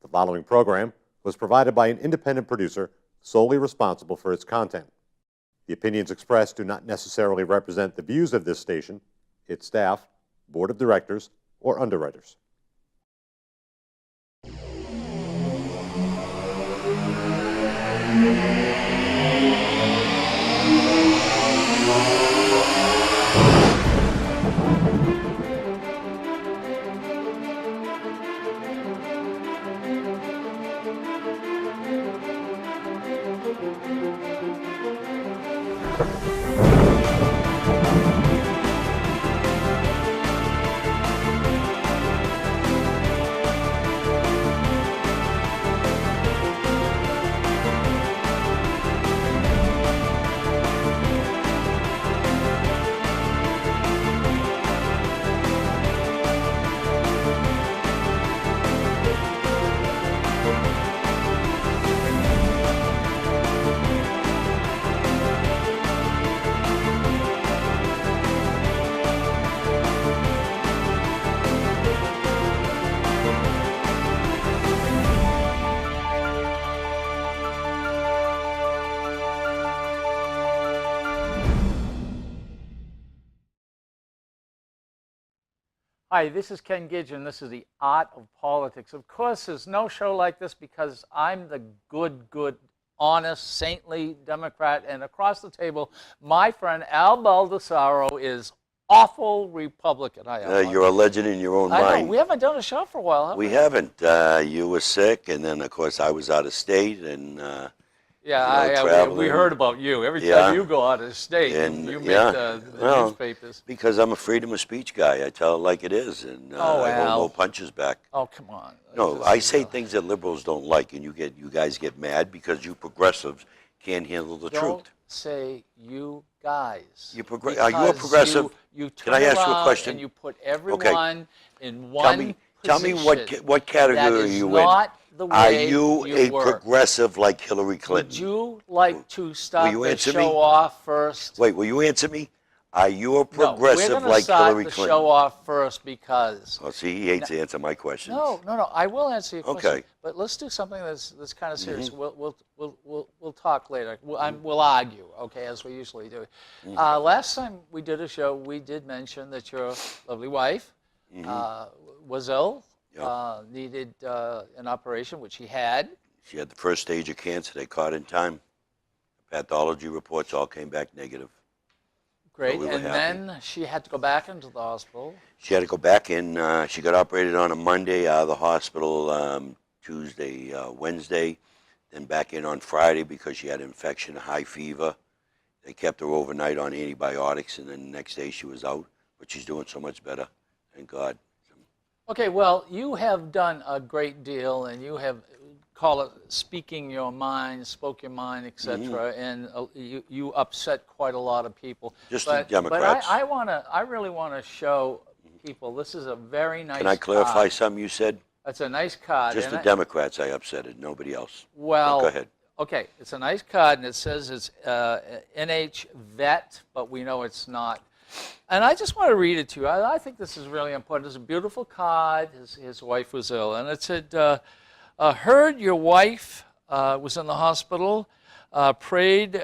The following program was provided by an independent producer solely responsible for its content. The opinions expressed do not necessarily represent the views of this station, its staff, board of directors, or underwriters. Hi, this is Ken Gidgen. This is The Art of Politics. Of course, there's no show like this because I'm the good, honest, saintly Democrat. And across the table, my friend Al Baldessaro is awful Republican. You're a legend in your own mind. I know. We haven't done a show for a while, have we? We haven't. You were sick, and then, of course, I was out of state, and we heard about you. Every time you go out of state, and, you make the newspapers. Because I'm a freedom of speech guy. I tell it like it is, and I hold no punches back. Oh, come on. No, I say things that liberals don't like, and you guys get mad because you progressives can't handle the truth. Don't say you guys. Are you a progressive? You Can I ask you a question? And you put everyone in one Tell me what category are you in? Are you a progressive like Hillary Clinton? Would you like to start the show off first? Wait, will you answer me? Are you a progressive like Hillary Clinton? We're going to start the show off first because... Oh, see, he hates to answer my questions. No, I will answer your question. Okay. But let's do something that's kind of serious. We'll talk later. We'll argue, okay, as we usually do. Last time we did a show, we did mention that your lovely wife was ill. Needed an operation, which she had. She had the first stage of cancer. They caught in time. The pathology reports all came back negative. Great. So then she had to go back into the hospital. She had to go back in. She got operated on a Monday, out of the hospital Tuesday, Wednesday, then back in on Friday because she had an infection, a high fever. They kept her overnight on antibiotics, and then the next day she was out. But she's doing so much better. Thank God. Okay, well, you have done a great deal, and you have speaking your mind, spoke your mind, etc. And you upset quite a lot of people. Just the Democrats. But I really want to show people this is a very nice. Can I clarify something you said? That's a nice card. Just the Democrats I upsetted, nobody else. Well, go ahead. Okay, it's a nice card, and it says it's NH Vet, but we know it's not. And I just want to read it to you. I think this is really important. It's a beautiful card. His wife was ill. And it said, heard your wife was in the hospital, prayed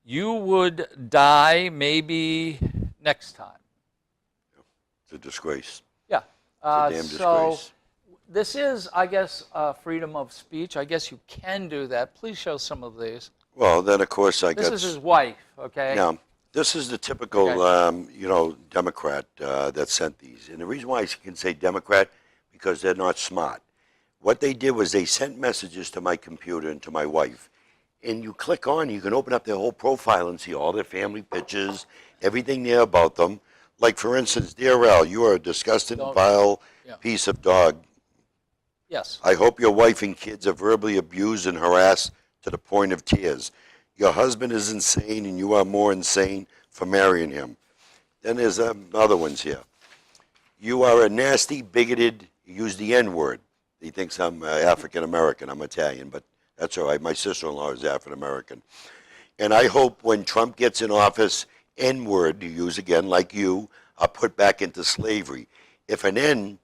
you would die maybe next time. It's a disgrace. Yeah. It's a damn disgrace. This is, I guess, freedom of speech. I guess you can do that. Please show some of these. Well, then, of course, I guess. This is his wife, okay? Yeah. This is the typical, Democrat that sent these. And the reason why I can say Democrat, because they're not smart. What they did was they sent messages to my computer and to my wife. And you click on, you can open up their whole profile and see all their family pictures, everything there about them. Like, for instance, Dear Al, you are a disgusting, vile piece of dog. Yes. I hope your wife and kids are verbally abused and harassed to the point of tears. Your husband is insane, and you are more insane for marrying him. Then there's other ones here. You are a nasty, bigoted, you use the N-word. He thinks I'm African-American. I'm Italian, but that's all right. My sister-in-law is African-American. And I hope when Trump gets in office, N-word, you use again like you, are put back into slavery. If an N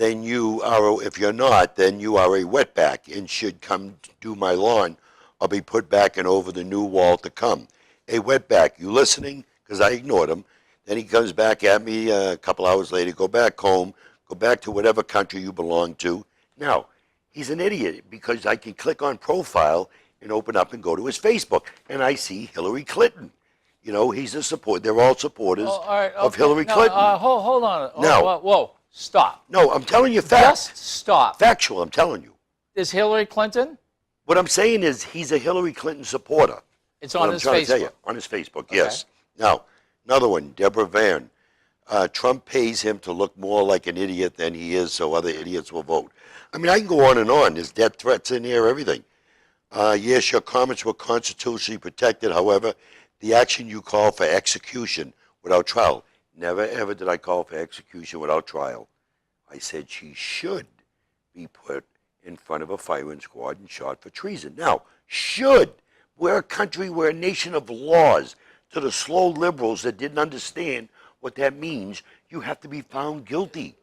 then you are, if you're not, then you are a wetback and should come do my lawn or be put back and over the new wall to come. A wetback, you listening? Because I ignored him. Then he comes back at me a couple hours later, go back home, go back to whatever country you belong to. Now, he's an idiot because I can click on profile and open up and go to his Facebook, and I see Hillary Clinton. You know, he's a support. They're all supporters Oh, all right, of okay. Hillary No, Clinton. hold on. No. Whoa, stop. No, I'm telling you facts. Just stop. Factual, I'm telling you. Is Hillary Clinton? What I'm saying is he's a Hillary Clinton supporter. It's What on I'm his trying to tell you. Facebook. On his Facebook, yes. Now, another one, Deborah Van. Trump pays him to look more like an idiot than he is so other idiots will vote. I mean, I can go on and on. There's death threats in here, everything. Yes, your comments were constitutionally protected. However, the action you call for execution without trial. Never, ever did I call for execution without trial. I said she should be put in front of a firing squad and shot for treason. Now, should. We're a country, we're a nation of laws. To the slow liberals that didn't understand what that means, you have to be found guilty.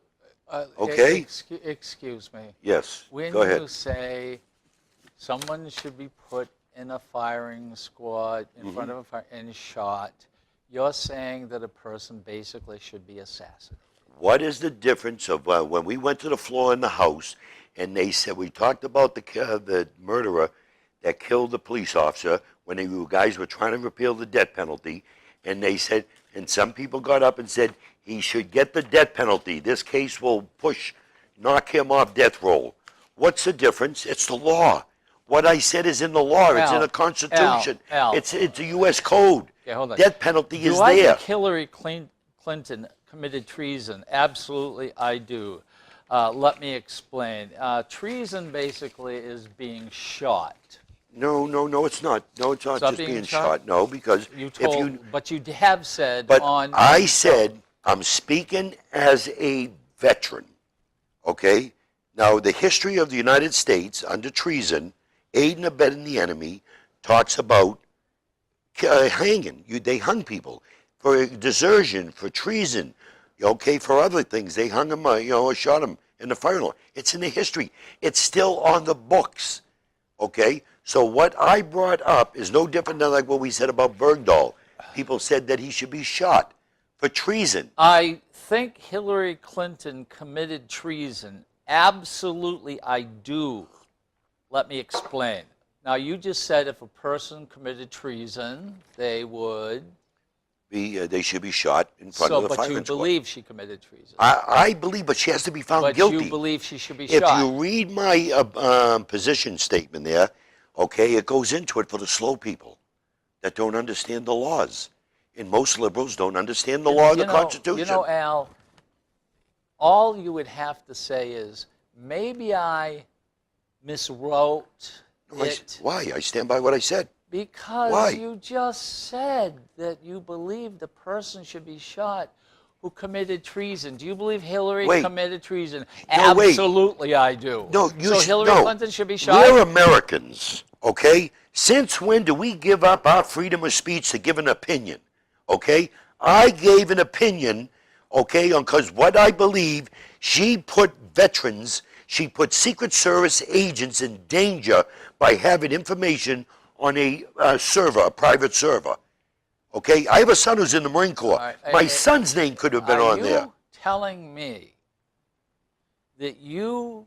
Okay? Excuse me. Yes, When go ahead. you say someone should be put in a firing squad in front of a fire and shot, you're saying that a person basically should be assassinated. What is the difference of when we went to the floor in the House and they said, we talked about the murderer that killed the police officer when you guys were trying to repeal the death penalty, and they said, and some people got up and said, he should get the death penalty. This case will knock him off death row. What's the difference? It's the law. What I said is in the law. It's in the Constitution. Al. It's a U.S. code. Okay, hold on. Death penalty is Do I there. think Hillary Clinton committed treason? Absolutely, I do. Let me explain. Treason basically is being shot. No, it's not. No, it's not It's not just being being shot? shot. No, because But you have said But on. I said I'm speaking as a veteran. Okay? Now, the history of the United States under treason, aid and abetting the enemy, talks about hanging. They hung people for desertion, for treason, okay, for other things. They hung them, or shot them in the fire law. It's in the history. It's still on the books, okay? So what I brought up is no different than like what we said about Bergdahl. People said that he should be shot for treason. I think Hillary Clinton committed treason. Absolutely, I do. Let me explain. Now, you just said if a person committed treason, they would. They should be shot in front of the But firing you squad. believe she committed treason. I believe, but she has to be found But guilty. you believe she should be If shot. you read my position statement there, okay, it goes into it for the slow people that don't understand the laws. And most liberals don't understand the law of the Constitution. You know, Al, all you would have to say is, maybe I miswrote it. Why? I stand by what I said. Because Why? you just said that you believe the person should be shot who committed treason. Do you believe Hillary committed treason? No, wait. Absolutely, I do. No, so Hillary Clinton should be shot? We're Americans, okay? Since when do we give up our freedom of speech to give an opinion, okay? I gave an opinion, okay, because what I believe, she put veterans, she put Secret Service agents in danger by having information on a server, a private server. Okay? I have a son who's in the Marine Corps. Right. My son's name could have been on there. Are you telling me that you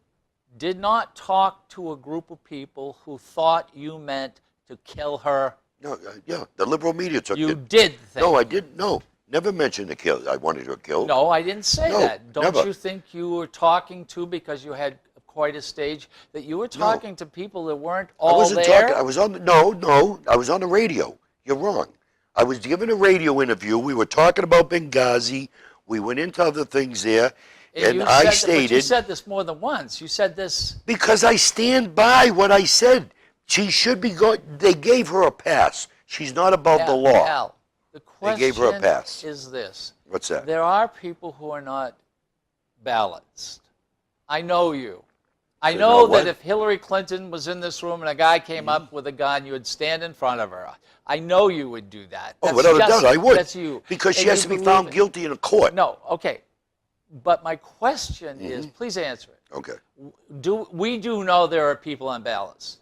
did not talk to a group of people who thought you meant to kill her? No, yeah, the liberal media took You it. did think. No, I didn't. No, never mentioned the kill. I wanted her killed. No, I didn't say No, that. Don't never. you think you were talking to, because you had quite a stage, that you were talking to people that weren't all I wasn't there? talking. I was on. No. I was on the radio. You're wrong. I was giving a radio interview. We were talking about Benghazi. We went into other things there, and you I said stated. But you said this more than once. You said this. Because I stand by what I said. She should be going. They gave her a pass. She's not above the law. Al, the question gave her a pass. is this. What's that? There are people who are not balanced. I know you. I They're know not what? that if Hillary Clinton was in this room and a guy came up with a gun, you would stand in front of her. I know you would do that. Oh, That's without a just- doubt, I would. That's you. Because she And has you to be believe found it. guilty in a court. No, okay. But my question is, please answer it. Okay. We do know there are people on ballots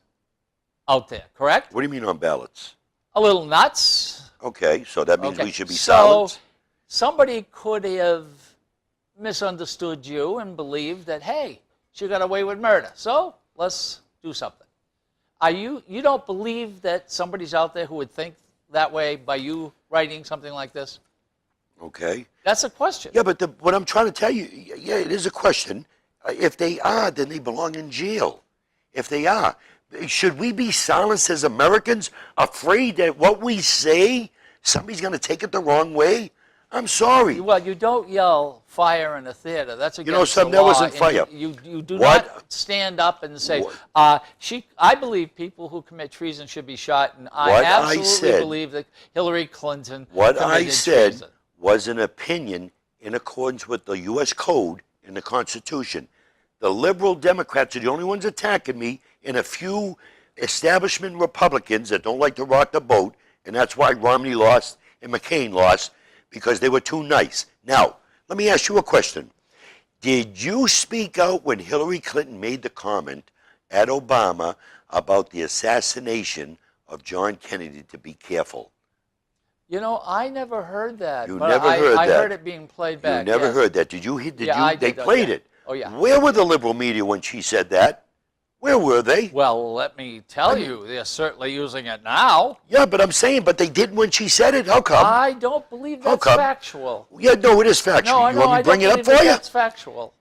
out there, correct? What do you mean on ballots? A little nuts. Okay, so that means Okay. we should be So silent? somebody could have misunderstood you and believed that, hey, she got away with murder, so let's do something. You don't believe that somebody's out there who would think that way by you writing something like this? Okay. That's a question. Yeah, but what I'm trying to tell you, yeah, it is a question. If they are, then they belong in jail. If they are. Should we be silenced as Americans, afraid that what we say, somebody's going to take it the wrong way? I'm sorry. Well, you don't yell fire in a theater. That's against know something, the that law. wasn't And fire. You do What? not stand up and say, What? I believe people who commit treason should be shot, and I What I absolutely said- believe that Hillary Clinton What I committed said treason. was an opinion in accordance with the U.S. Code and the Constitution. The liberal Democrats are the only ones attacking me, and a few establishment Republicans that don't like to rock the boat, and that's why Romney lost and McCain lost, because they were too nice. Now, let me ask you a question. Did you speak out when Hillary Clinton made the comment at Obama about the assassination of John Kennedy to be careful? You know, I never heard that. You but never I, heard I that. heard it being played back. You never yes. heard that. Did you? Did Yeah, you? I They did, played yeah. it. Oh, yeah. Where were the liberal media when she said that? Where were they? Well, let me tell you, they're certainly using it now. Yeah, but I'm saying, but they didn't when she said it. How come? I don't believe How that's come? factual. Yeah, no, it is factual. No, You no, want me I to bring don't it up believe for you? that's factual.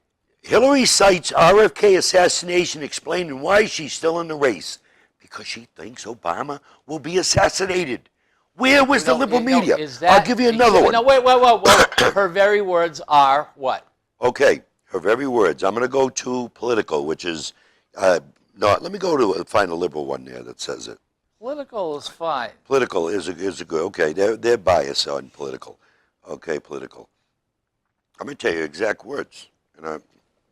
Hillary cites RFK assassination, explaining why she's still in the race. Because she thinks Obama will be assassinated. Where was the liberal media? I'll give you another one. No, wait. Her very words are what? Okay, her very words. I'm going to go to Political, which is, no, let me go to find a liberal one there that says it. Political is fine. Political is a good, okay, they're biased on Political. Okay, Political. I'm going to tell you exact words, and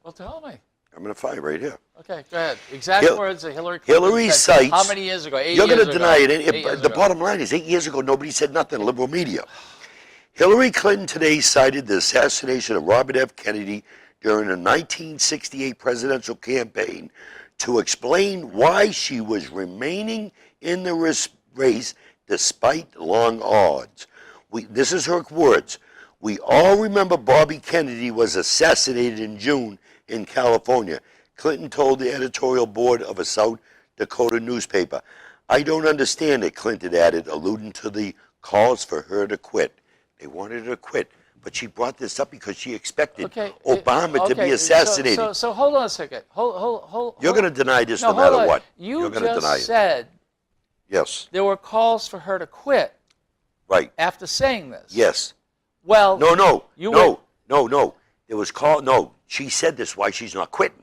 Well, tell me. I'm going to find it right here. Okay, go ahead. Exact Hil- words of Hillary Clinton Hillary said cites. how many years ago? 8 You're years going to ago. deny it. 8 years The ago. bottom line is 8 years ago, nobody said nothing, liberal media. Hillary Clinton today cited the assassination of Robert F. Kennedy during the 1968 presidential campaign to explain why she was remaining in the race despite long odds. This is her words. We all remember Bobby Kennedy was assassinated in June in California. Clinton told the editorial board of a South Dakota newspaper. I don't understand it, Clinton added, alluding to the calls for her to quit. They wanted her to quit, but she brought this up because she expected Obama to be assassinated. So hold on a second. Hold. You're going to deny this no hold matter on. what. You You're going to deny just it. said Yes, there were calls for her to quit right. after saying this. Yes. Well, No. You went- There was call. No, she said this why she's not quitting.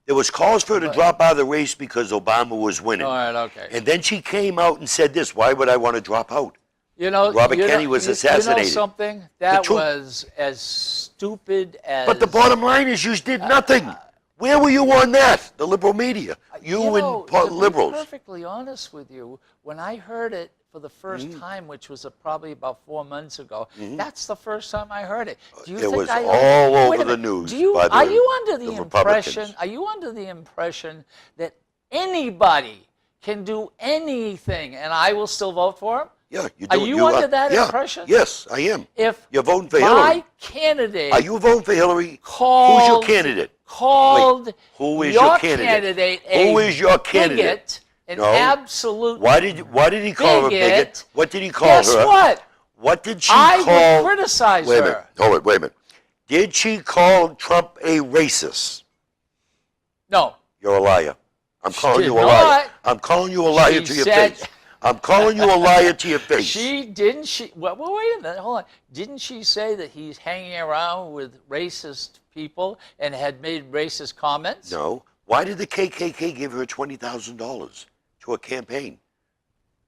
There was calls for her to drop out of the race because Obama was winning. All right, okay. And then she came out and said this. Why would I want to drop out? You know, Robert Kennedy was You know assassinated. something? That truth- was as stupid as. But the bottom line is you did nothing. Where were you on that? The liberal media. You know, and to liberals. be perfectly honest with you, when I heard it for the first time, which was probably about 4 months ago, that's the first time I heard it. Do you It think was I, all wait over a the minute. news Do you, by the are you under the Republicans. impression? Are you under the impression that anybody can do anything and I will still vote for him? Yeah, you Are do. you under that yeah, impression? Yes, I am. If You're voting for my Hillary. candidate Are you voting for Hillary? called, Who's your candidate? Called Wait, who is your your candidate? Who is your candidate? bigot, an No. absolute Why did he call her a bigot? bigot. What did he call Guess her? what? What did she I call? would criticize wait a her. minute. Hold it. Wait a minute. Did she call Trump a racist? No. You're a liar. I'm calling did you a liar. not. I'm calling you a liar She to your said- face. I'm calling you a liar to your face. Well, wait a minute. Hold on. Didn't she say that he's hanging around with racist people and had made racist comments? No. Why did the KKK give her $20,000 to a campaign?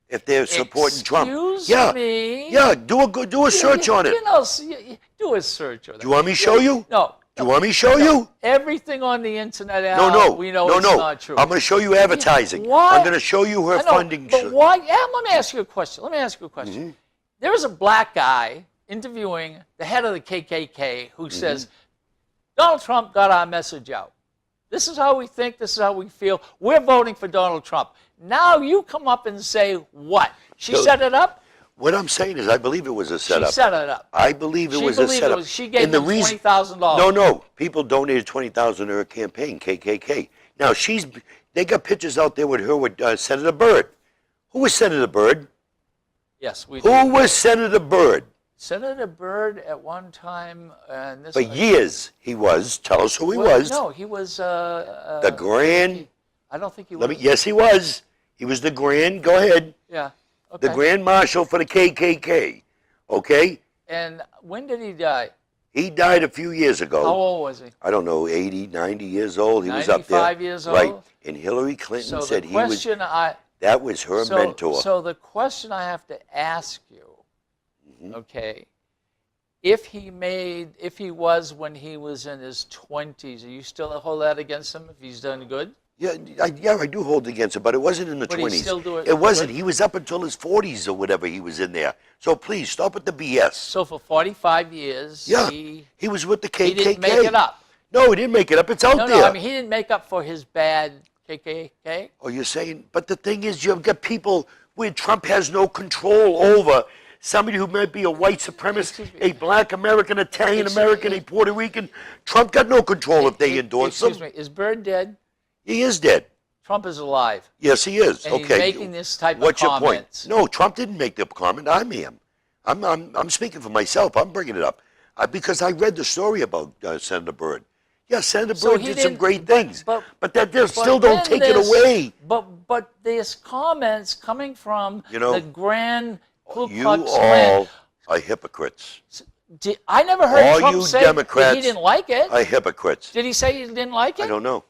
If they're supporting Trump. Excuse me. Yeah, do a search on it. You know, do a search on it. Do you want me to show you? No. Do you want me to show you? Everything on the internet, No, Al, no. we know no, it's no. not true. I'm going to show you advertising. Why? I'm going to show you her I know, funding. But why? Yeah, let me ask you a question. There is a black guy interviewing the head of the KKK who says, Donald Trump got our message out. This is how we think. This is how we feel. We're voting for Donald Trump. Now you come up and say what? She set it up? What I'm saying is, I believe it was a setup. She set it up. I believe it She was a believed it setup. was- she gave And the them reason- $20,000. No. People donated $20,000 to her campaign, KKK. Now they got pictures out there with her with Senator Byrd. Who was Senator Byrd? Yes, we Who did. was Senator Byrd? Senator Byrd at one time, and this For years he was. Tell us who he was. No, he was The Grand. I don't think he was. Yes, he was. He was the Grand. Go ahead. Yeah. Okay. The Grand Marshal for the KKK. Okay. And when did he die? He died a few years ago. How old was he? I don't know, 80, 90 years old. He was up there. 95 years Right. old? And Hillary Clinton So said the he was. question That was her mentor. So the question I have to ask you, Mm-hmm. okay, if he was when he was in his 20s, are you still hold that against him if he's done good? Yeah, I do hold against it, but it wasn't in the But he 20s. still do it- It wasn't. He was up until his 40s or whatever he was in there. So please, stop with the BS. So for 45 years, Yeah, he he was with the KKK. didn't make it up. No, he didn't make it up. It's out No, there. no, I mean, he didn't make up for his bad KKK. Oh, you're saying, but the thing is, you've got people where Trump has no control over somebody who might be a white supremacist, Excuse me. a black American, Italian American, a Puerto Rican. Trump got no control if they endorse him. Excuse me, is Byrd dead? He is dead. Trump is alive. Yes, he is. And he's Okay. making this type of What's your comments. point? No, Trump didn't make the comment. I am. I'm speaking for myself. I'm bringing it up because I read the story about Senator Byrd. Yeah, Senator So Byrd he did some didn't- great things, but- but that they But still don't then take it there's- away. But there's comments coming from You know, the Grand Ku You Klux all Klan. are hypocrites. I never heard All Trump you say that Democrats he didn't like it. are hypocrites. Did he say he didn't like it? I don't know.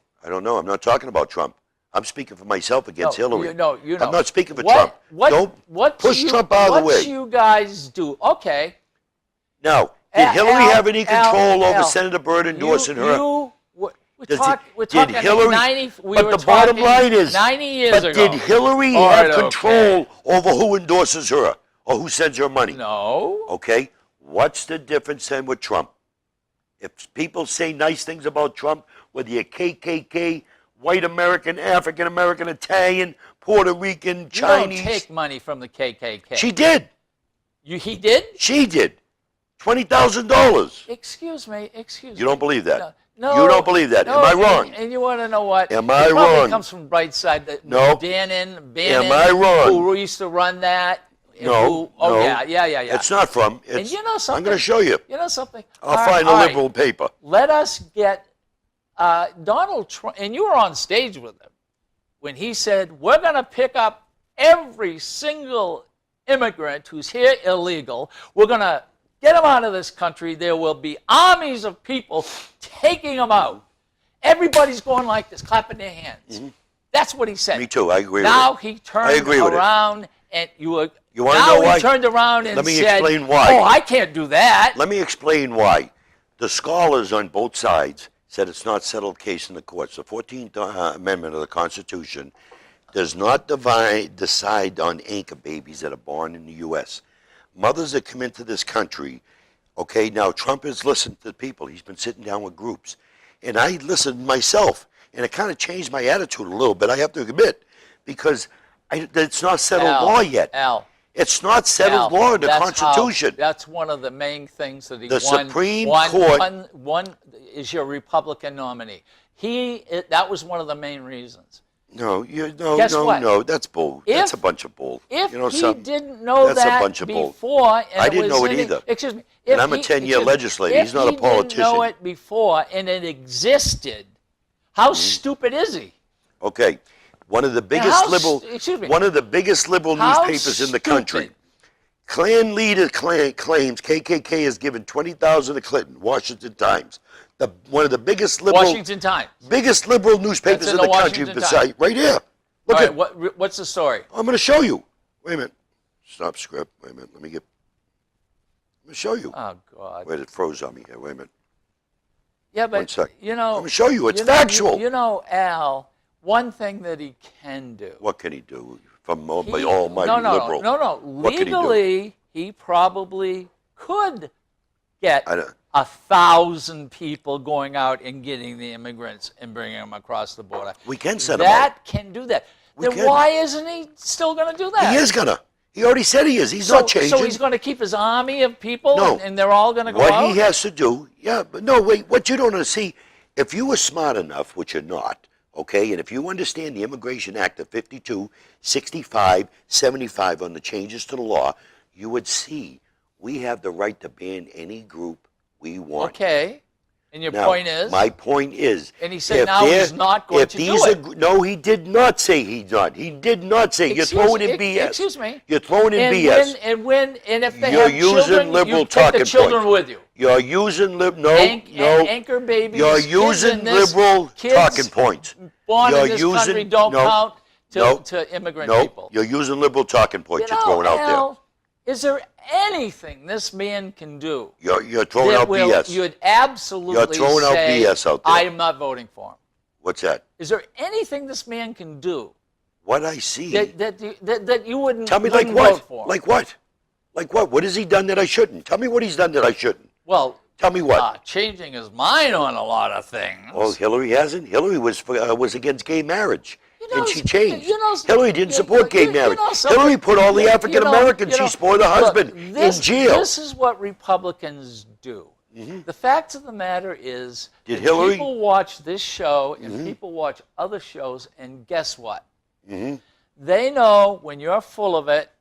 I'm not talking about Trump. I'm speaking for myself against Hillary. You know. I'm not speaking for What- Trump. What, Don't what push you, Trump out of the What way. you guys do? Okay. Now, did Hillary have any control over Al, Senator Byrd endorsing her? We're Did talking Hillary? 90. We but were the bottom talking line is, 90 years but ago. did Hillary All have right, control over who endorses her or who sends her money? No. Okay. What's the difference then with Trump? If people say nice things about Trump, whether you're KKK, white American, African American, Italian, Puerto Rican, Chinese, You don't take money from the KKK. she did. He did? She did. $20,000. Excuse me. You don't believe that? No. You don't believe that. No, Am I wrong? And you want to know what? Am I it probably wrong? comes from Brightside. No. Bannon, Am I wrong? who used to run that. and No. Oh, no. yeah. It's not from. And It's, you know something? I'm going to show you. You know something? I'll All find right, a all right. liberal paper. Let us get Donald Trump, and you were on stage with him when he said, we're going to pick up every single immigrant who's here illegal. We're going to get them out of this country. There will be armies of people taking them out. Everybody's going like this, clapping their hands. That's what he said. Me too. I agree Now with it. he turned I agree with it. around and you wanna now know he why? turned around and Let me said, explain why. oh, I can't do that. Let me explain why. The scholars on both sides said it's not settled case in the courts. The 14th Amendment of the Constitution does not decide on anchor babies that are born in the U.S. Mothers that come into this country, okay, now Trump has listened to people. He's been sitting down with groups. And I listened myself, and it kind of changed my attitude a little bit, I have to admit, because it's not settled Al, law yet. Al, It's not settled Al, law in the that's Constitution. That's one of the main things that he The won. Supreme Court- One is your Republican nominee. That was one of the main reasons. No, Guess what? no, that's bull. That's a bunch of bull. If you know he something? didn't know That's a that bunch of bull. before, and I didn't was know it in either. Excuse me. And I'm a 10-year legislator. He's not a If he didn't politician. know it before and it existed, how stupid is he? Okay, one of the biggest how liberal, excuse me. one of the biggest liberal How newspapers in the stupid. country. Klan leader claims KKK has given $20,000 to Clinton. Washington Times, one of the biggest liberal, Washington Times. biggest liberal newspapers That's in in the the country. Washington Beside, Times. right here. Look All at. right, what's the story? I'm going to show you. Wait a minute. Stop script. Wait a minute. I'm going to show you. Oh God. Wait, it froze on me here. Wait a minute. Yeah, but One sec. you know, I'm going to show you. It's you know, factual. You know, Al. One thing that he can do. What can he do from He- almighty no, liberal? No. What can he do? Legally, he probably could get I don't- 1,000 people going out and getting the immigrants and bringing them across the border. We can send them out. That can do that. We Then can. why isn't he still going to do that? He is gonna. He already said he is. He's not changing. So he's going to keep his army of people, No. and they're all going to go What out? he has to do, yeah, but no, wait, what you don't see, if you were smart enough, which you're not, okay, and if you understand the Immigration Act of 52, 65, 75 on the changes to the law, you would see we have the right to ban any group we want. Okay. And your Now, point is? My point is. And he said if now he's they're- not going if to these do are it. gr- No, he did not say he's not. He did not say. You're throwing in BS. Excuse me. You're throwing in and BS. And if they You're have using children, liberal you take talking the children points. with you. You're using no. Anchor babies. You're kids using in this, liberal kids talking points. Born You're in this using- country don't no, count no, to immigrant No, people. you're using liberal talking points. You You're know, throwing out Al, is there anything this man can do there. You're throwing that out will BS. you'd absolutely You're throwing out say, BS out there. I am not voting for him? What's that? Is there anything this man can do What I see. that you wouldn't, Tell me like wouldn't what? vote for him? Like what? Like what? What has he done that I shouldn't? Tell me what he's done that I shouldn't. Well, Tell me what. changing his mind on a lot of things. Well, Hillary hasn't. Hillary was against gay marriage, You know, and she changed. you know, Hillary didn't you- support gay you marriage. know something- Hillary put all the you know- African Americans you know, she spoiled her look, husband in jail. This is what Republicans do. The fact of the matter is Did that Hillary- people watch this show and people watch other shows, and guess what? They know when you're full of it,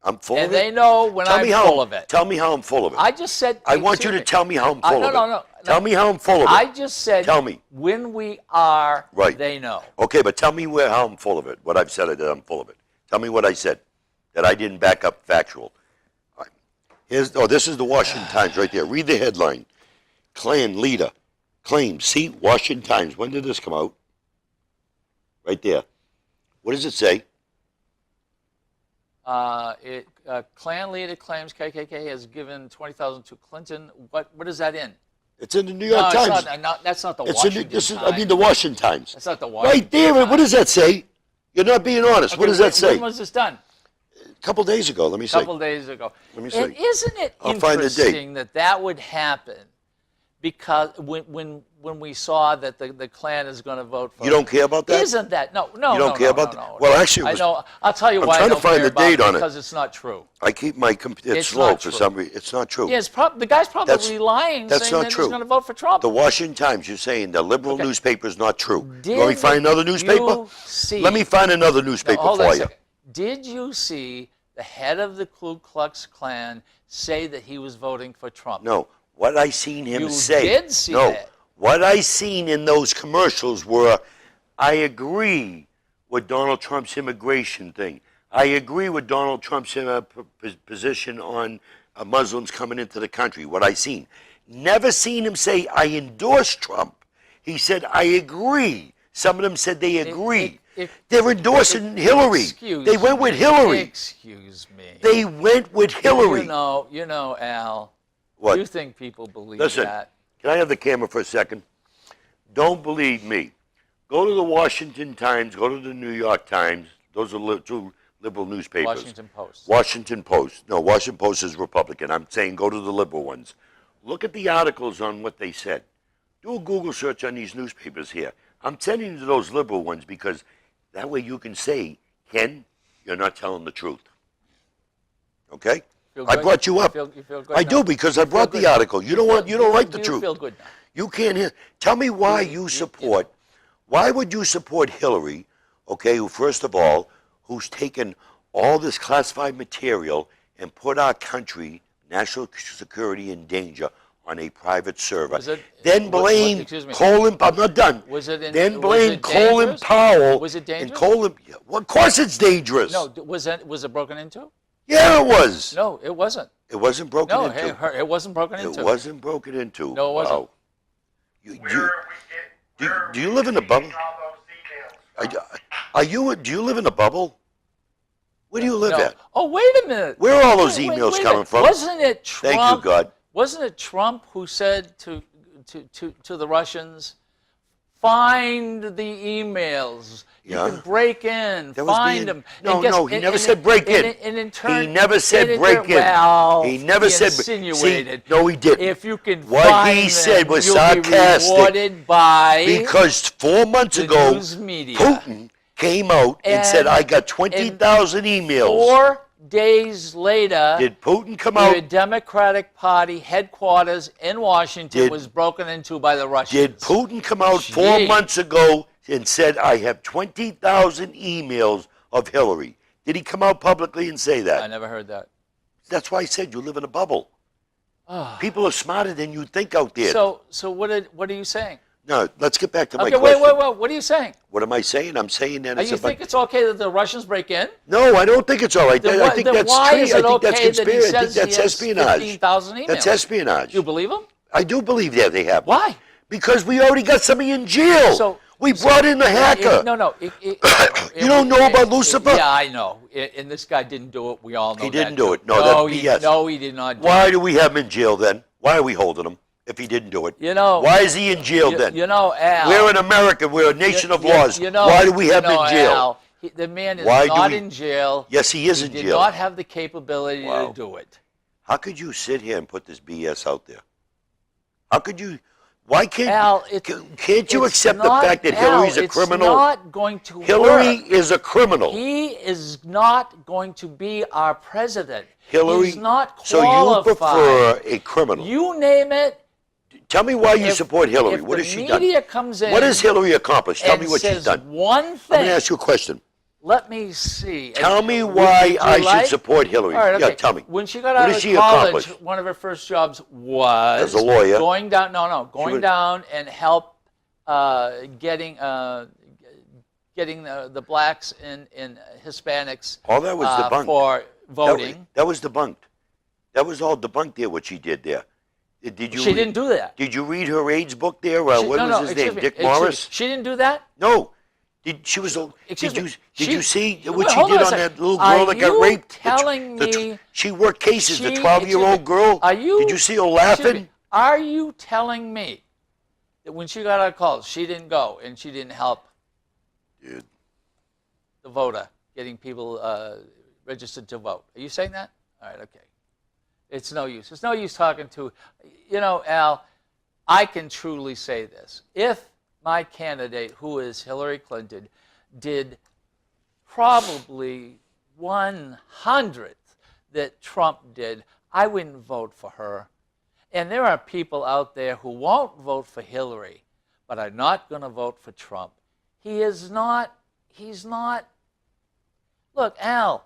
I'm full and of they it. know when Tell I'm me how. full of it. Tell me how I'm full of it. I just said. I want you to excuse me. tell me how I'm full no, of it. no. Tell me how I'm full of it. I just said. Tell me. When we are, Right. they know. Okay, but tell me how I'm full of it. What I've said that I'm full of it. Tell me what I said that I didn't back up factual. All right. This is the Washington Times right there. Read the headline. Klan leader claims seat Washington Times. When did this come out? Right there. What does it say? Klan leader claims KKK has given $20,000 to Clinton. What is that in? It's in the New No, York it's Times. not, that's not the It's in Washington the, this is, Times. I mean, the Washington Times. That's not the Washington Right there. Times. What does that say? You're not being honest. What Okay, does that say? When was this done? A couple days ago. Let me A see. couple days ago. Let me And see. isn't it I'll find the date. interesting that would happen? Because when we saw that the Klan is going to vote for You don't care about that? Isn't that no? You don't care about that? Well, actually, it was- I know. I'll tell you I'm why trying I to don't find care the date about on it. because it's not true. I keep my it's It's slow not for true. some reason. It's not true. Yeah, the guy's probably That's- lying, that's saying not that true. he's going to vote for Trump. The Washington Times, you're saying the liberal Okay. newspaper is not true. Did You want me to find another newspaper? you see- Let me find another Now, newspaper hold on for a you. second. Did you see the head of the Ku Klux Klan say that he was voting for Trump? No, what I seen him You say. did see no, that. what I seen in those commercials were, I agree with Donald Trump's immigration thing. I agree with Donald Trump's position on Muslims coming into the country. What I seen, never seen him say I endorse Trump. He said I agree. Some of them said they agree. They're endorsing Hillary. Excuse They went with me. Hillary. Excuse me. They went with Hillary. You know, Al. What? You think people believe Listen, that? can I have the camera for a second? Don't believe me. Go to the Washington Times, go to the New York Times. Those are two liberal newspapers. Washington Post. Washington Post. No, Washington Post is Republican. I'm saying go to the liberal ones. Look at the articles on what they said. Do a Google search on these newspapers here. I'm sending you to those liberal ones because that way you can say, Ken, you're not telling the truth. Okay? Feel I good? brought you up. You feel good I now? do because I You feel brought good the now? article. You don't like the You truth. feel good now. You can't hear. Tell me why you support. Why would you support Hillary? Okay, who first of all, who's taken all this classified material and put our country, national security, in danger on a private server. Was it- Then blame excuse me. Colin. I'm not done. Was it in- Then was blame it Colin dangerous? Powell. Was it And dangerous? Colin. Well, of course it's dangerous. No, was it broken into? Yeah, it was. No, it wasn't. It wasn't broken No, into. it wasn't broken into. It wasn't broken into. No, it wasn't. Wow. Do you live in a bubble? Do you live in a bubble? Where do you live No. at? Oh, wait a minute. Where are all those Wait, emails wait a coming minute. from? Wasn't it Trump? Thank you, God. Wasn't it Trump who said to the Russians, find the emails. Yeah. You can break in, That was find being- them. No, and guess- no, he and- never and- said break in. And in turn, He never said and break in. Well, He never said. insinuated. See, no, he didn't. If you can What find he said them, was you'll sarcastic. be rewarded by Because 4 months the ago, news media. Putin came out and said, "I got 20,000 emails." 4 days later, Did Putin come your out? Democratic Party headquarters in Washington Did- was broken into by the Russians. Did Putin come out 4 Gee. months ago and said, "I have 20,000 emails of Hillary"? Did he come out publicly and say I that? never heard that. That's why I said you live in a bubble. People are smarter than you think out there. So what are you saying? No, let's get back to my Okay, question. wait. What are you saying? What am I saying? I'm saying that Are it's you about. think it's okay that the Russians break in? No, I don't think it's all right. Then I why- think then that's why is I it think that's okay that he conspiracy. I think says he that's has espionage. 15,000 emails? That's espionage. You believe him? I do believe that they have. Why? Because we already got somebody in jail. We brought in the hacker. No. You don't know about Lucifer? Yeah, I know. And this guy didn't do it. We all know He that. didn't do too. it. No, that's BS. No, he did not do Why it. do we have him in jail then? Why are we holding him if he didn't do it? You know. Why is he in jail then? You know, Al. We're in America. We're a nation of laws. You know, Why do we have him in jail? Al, the man is Why do not we- in jail. Yes, he is He in did jail. not have the capability Wow. to do it. How could you sit here and put this BS out there? How could you? Why can't Al, can't you it's accept not- the fact that Al, Hillary's a it's criminal? not going to Hillary work. is a criminal. He is not going to be our president. Hillary. He's not So you qualified. prefer a criminal? You name it. Tell me why you If- support Hillary. if What the has she done? media comes in What has Hillary accomplished? Tell and me what says she's done. one Let thing. me ask you a question. Let me see. Tell me Would why you I like- should support Hillary. All right, okay. Yeah, tell me. When she got What out has of she college, accomplished? one of her first jobs was As a lawyer. going down. Going would- down and help getting the blacks and Hispanics All that was debunked. for voting. That was debunked. That was all debunked there, what she did there. Did you She didn't do that. Did you read her AIDS book there? She- What no, was no, his excuse name? me, Dick excuse me. Morris? She didn't do that. No. She was. Excuse Did me. you see Wait, what she hold did a on second. that little Are girl that got you raped? telling me she worked cases. The she- 12-year-old girl. Are you? Did you see her excuse laughing? me, Are you telling me that when she got out of college, she didn't go and she didn't help Dude. the voter, getting people registered to vote? Are you saying that? All right, okay. It's no use. It's no use talking to, Al, I can truly say this. If my candidate, who is Hillary Clinton, did probably 100th that Trump did, I wouldn't vote for her. And there are people out there who won't vote for Hillary, but are not going to vote for Trump. He's not. Look, Al,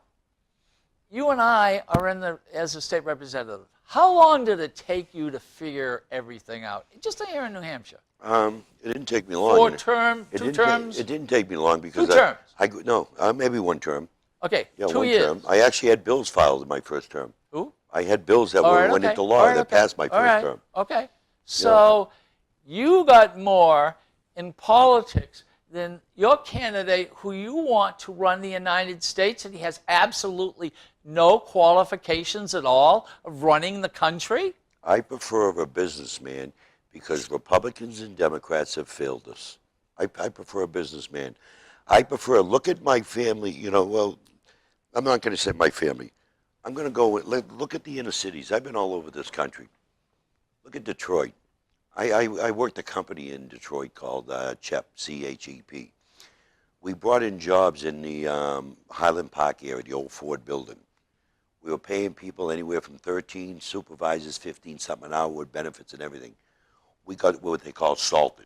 you and I are as a state representative. How long did it take you to figure everything out? Just here in New Hampshire. It didn't take me long. 4 It terms, 2 terms? It didn't take me long because 2 terms. No, maybe 1 term. Okay, Yeah, 2 1 years. term. I actually had bills filed in my first term. Who? I had bills that All right, went okay. into law All right, that okay. passed my All first right, term. Okay. So you got more in politics than your candidate who you want to run the United States, and he has absolutely no qualifications at all of running the country? I prefer a businessman because Republicans and Democrats have failed us. I prefer a businessman. Look at my family, well, I'm not going to say my family. I'm going to go, look at the inner cities. I've been all over this country. Look at Detroit. I worked a company in Detroit called CHEP, C-H-E-P. We brought in jobs in the Highland Park area, the old Ford building. We were paying people anywhere from 13 supervisors, 15 something an hour with benefits and everything. We got what they call salted,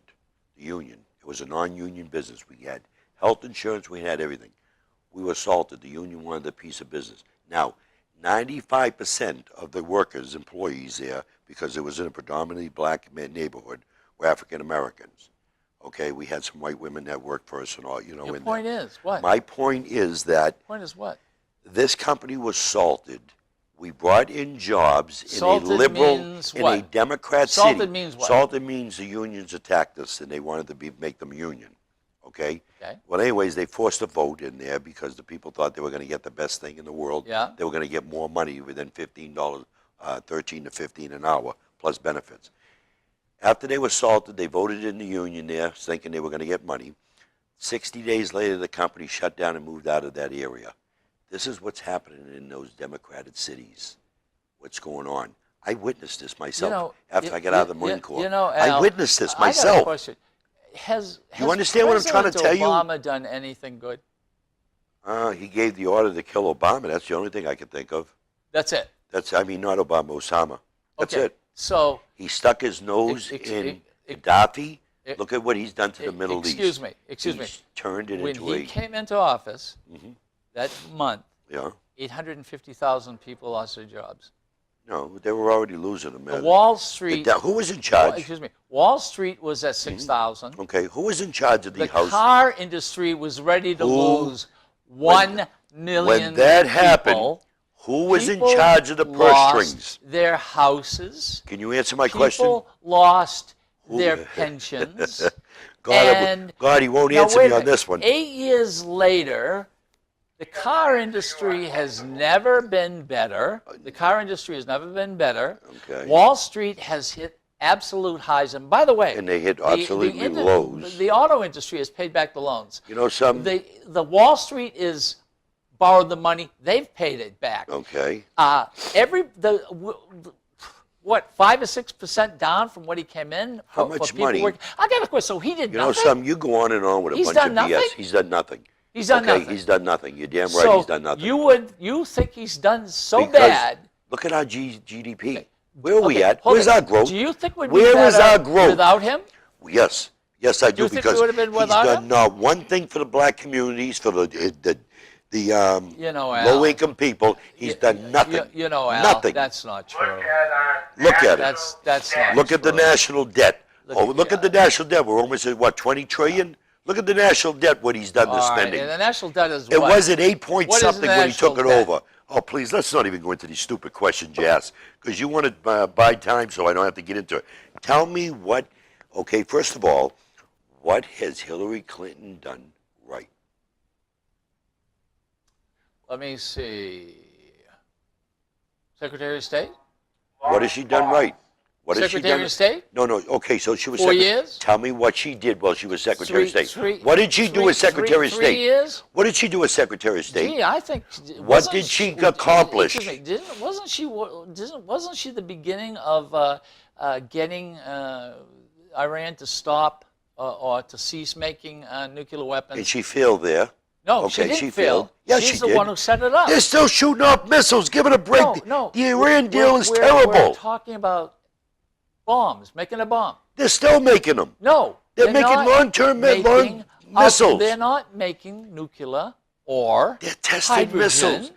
the union. It was a non-union business. We had health insurance, we had everything. We were salted. The union wanted a piece of business. Now, 95% of the workers, employees there, because it was in a predominantly black neighborhood, were African Americans. Okay, we had some white women that worked for us and all, Your in point there. is what? My point is that Point is what? this company was salted. We brought in jobs Salted in a liberal, means in what? a Democrat Salted city. means what? Salted means the unions attacked us and they wanted to make them union. Okay? Okay. Well, anyways, they forced a vote in there because the people thought they were going to get the best thing in the world. Yeah. They were going to get more money within $15, 13 to 15 an hour plus benefits. After they were salted, they voted in the union there, thinking they were going to get money. 60 days later, the company shut down and moved out of that area. This is what's happening in those democratic cities. What's going on? I witnessed this myself after I got out of the Marine Corps. Al, I witnessed this I got a myself. question. Has understand what I'm trying to tell you? Obama done anything good? He gave the order to kill Obama. That's the only thing I can think of. That's it. Not Obama, Osama. That's Okay. it. So He stuck his nose Ex- in ex- Gaddafi. ex- Look at what he's done to the Middle excuse East. me, excuse me. He's turned it When into he came into office that month, yeah. 850,000 people lost their jobs. No, they were already losing them. The Wall Street. Who was in charge? Excuse me. Wall Street was at 6,000. Okay, who was in charge of the The house? car industry was ready to Who- lose 1 million When that happened, people. who was in People charge of the purse lost strings? Their houses. Can you answer my question? People lost their pensions. God, he won't Now, answer wait me a on minute. this one. 8 years later, the car industry has never been better. The car industry has never been better. Okay. Wall Street has hit absolute highs. And by the way, And they hit absolutely lows. The auto industry has paid back the loans. You know something? The Wall Street is borrowed the money. They've paid it back. Okay. What, 5 or 6% down from what he came in? How for much people money? working? I got a question. So he did You know nothing? something? You go on and on with a He's bunch done of nothing? BS. He's done nothing. He's done okay, nothing. he's done nothing. You're damn right So he's done nothing. you think he's done so Because bad? Look at our GDP. Where are we Okay, at? hold Where's it. our growth? Do you think we'd be Where is better our growth? without him? Yes. Yes, I do. you think because we would have been he's without done him? not one thing for the black communities, for the You know, Al. low-income people. He's done nothing. You know, Al, Nothing. that's not true. Look at it. That's not Look at the true. national debt. Look yeah. at the national debt. We're almost at, what, 20 trillion? Look at the national debt, what he's done to All right, spending. and the national debt is It what? was at 8 point What is something when he took it national debt? over. Oh, please, let's not even go into these stupid questions you ask, because you want to buy time so I don't have to get into it. Tell me what, okay, first of all, what has Hillary Clinton done right? Let me see. Secretary of State? What has she done right? What has she Secretary done? of State? No, okay, so she was 4 years? Tell me what she did while she was Secretary of State. Three- What did she do as Secretary of 3 State? years? What did she do as Secretary of State? Gee, I think. What did she accomplish? Excuse me, wasn't she the beginning of getting Iran to stop or to cease making nuclear weapons? And she failed there. No, Okay, she didn't she fail. failed. Yes, She's she the did. one who set it up. They're still shooting off missiles. Give it a break. No. The Iran deal is We're terrible. talking about bombs, making a bomb. They're still making them. No. They're making not long-term making missiles. They're not making nuclear or They're testing hydrogen. missiles.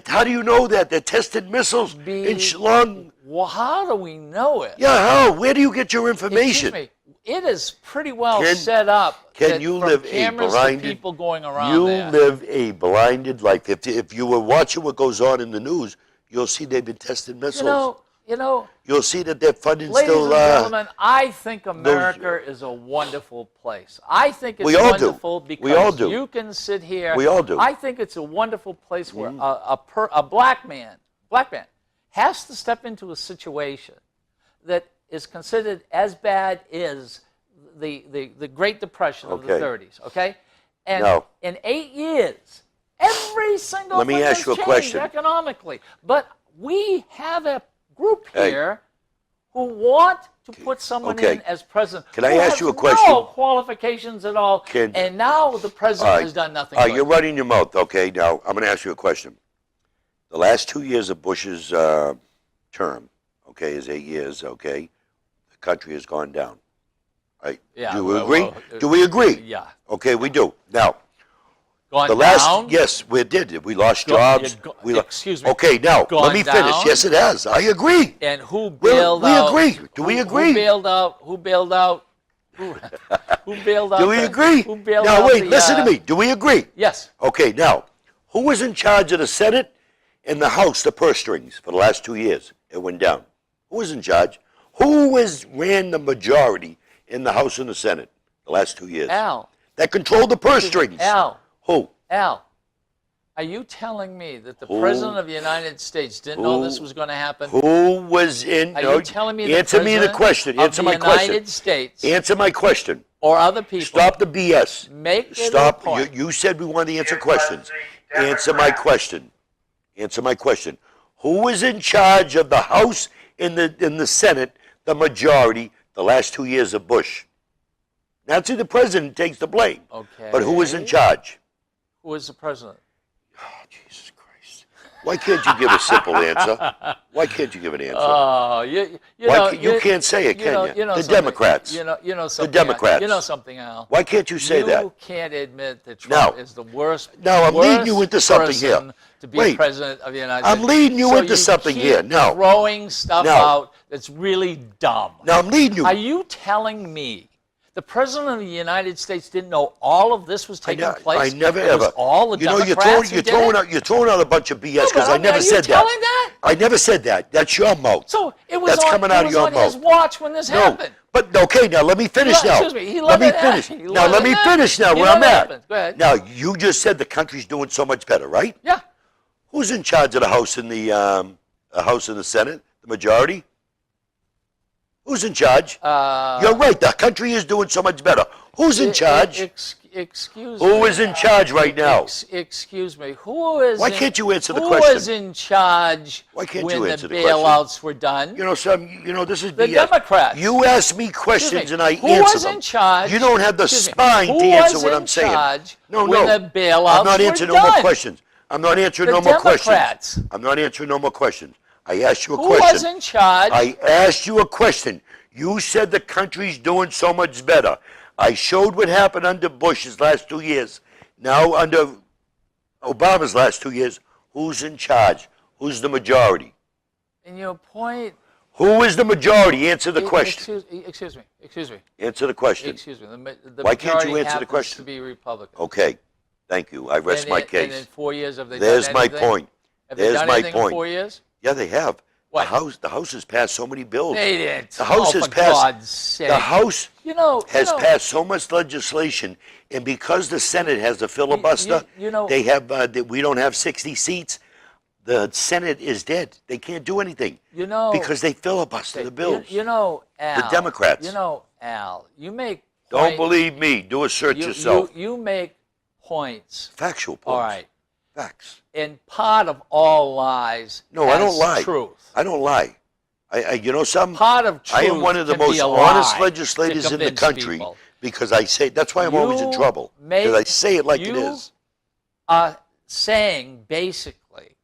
How do you know that? They're testing missiles in long. Well, how do we know it? Yeah, how? Where do you get your information? Excuse me. It is pretty well Can- set up. can that you from live a cameras blinded- to people going around You there. live a blinded life. If you were watching what goes on in the news, you'll see they've been testing missiles. You know, You'll see that they're funding ladies still. and gentlemen, I think America is a wonderful place. I think it's We all do. wonderful because We all do. you can sit here. We all do. I think it's a wonderful place where a black man has to step into a situation that is considered as bad as the Great Depression of the Okay. 30s, okay? And No. in 8 years, every single Let me thing ask has you a changed question. economically. But we have a group Hey. here who want to put someone Okay. in as president. Can I who ask has you a question? No qualifications at all. And now the president has done nothing. All right, good. you're running your mouth. Okay, now I'm going to ask you a question. The last 2 years of Bush's term, okay, is 8 years, okay, the country has gone down. Right? Yeah, Do we well, agree? well, Do we agree? Yeah. Okay, we do. Now, Gone the last, down? yes, we did. We lost Go- jobs. yeah, go- we lo- excuse me. Okay, now, let Gone me finish. down? Yes, it has. I agree. And who Well, bailed we out? agree. Do we agree? Who bailed out? Who bailed out? Who bailed out? Do we agree? Who bailed Now, out wait, the, listen to me. Do we agree? Yes. Okay, now, who was in charge of the Senate and the House, the purse strings, for the last 2 years? It went down. Who was in charge? Who ran the majority in the House and the Senate the last 2 years? Al. That controlled the purse strings. Al. Who? Al. Are you telling me that the Who- President of the United States didn't know this was going to happen? Who was in? Are no, you telling me the answer me the President question. of Answer the my question. United States Answer my question. or other people Stop the BS. make it a Stop. point? You said we wanted to answer questions. Answer my question. Answer my question. Who was in charge of the House and the Senate, the majority, the last 2 years of Bush? Not see the president takes the blame. Okay. But who was in charge? Who was the president? Oh, Jesus Christ. Why can't you give a simple answer? Why can't you give an answer? Oh, you Why know, you can't say it, can you? know The something. Democrats. You know something. Democrats. You know something, Al. Why can't you say that? You can't admit that Trump is the worst. No, I'm leading you worst into something here. person to be Wait. president of the United States. I'm leading you So into something keep here. No. throwing stuff No. out that's really dumb. Now I'm leading you. Are you telling me the president of the United States didn't know all of this was taking place? I never It was ever. all the you know, Democrats you're throwing out a bunch of BS because I never said that. Are you telling that? I never said that. That's your mouth. So it was That's on, coming it out of was your on his mouth. watch when this No, happened. but okay. Now let me finish. Now Excuse me. He let let me it finish. happen. He Now let let it me happen. finish. Now You where let I'm it at. happen. Go ahead. Now you just said the country's doing so much better, right? Yeah. Who's in charge of the House and the Senate? The majority. Who's in charge? You're right. The country is doing so much better. Who's in charge? Excuse me. Who is in charge right now? Excuse me. Who is? Why can't you answer the Who question? was in charge Why can't when you the answer the question? bailouts were done? You know, this is The BS. Democrats. You ask me questions and I Who answer was them. in charge? You don't have the Excuse me. spine Who to answer was what in I'm saying. charge No, when no. the bailouts I'm not were answering no more done? questions. I'm not answering The no more questions. Democrats. I'm not answering no more questions. I asked you a Who question. was in charge? I asked you a question. You said the country's doing so much better. I showed what happened under Bush's last 2 years. Now under Obama's last 2 years, who's in charge? Who's the majority? And your point. Who is the majority? Answer the question. Excuse me. Excuse me. Answer the question. Excuse me. The Why can't you majority answer the happens question? To be Republican. Okay. Thank you. I rest And my in- case. And in 4 years, have they There's done my anything? point. Have they There's done my anything in point. 4 years? Yeah, they have. What? The House has passed so many bills. They didn't. The House has for passed. God's sake. The House has you know, passed so much legislation, and because the Senate has a filibuster, you know- they have. We don't have 60 seats. The Senate is dead. They can't do anything. You know, because they filibuster the bills. You know, Al. Democrats. You know, Al. You make. Don't believe me. Do a search yourself. You make points. Factual points. All right. Facts. And part of all lies. No, I don't has lie. Truth. I don't lie. You know something? Part of truth. I am one of the can be most a honest lie legislators to in the convince country people. because I say that's why I'm always in You trouble. Because I say it like it you is. Are saying basically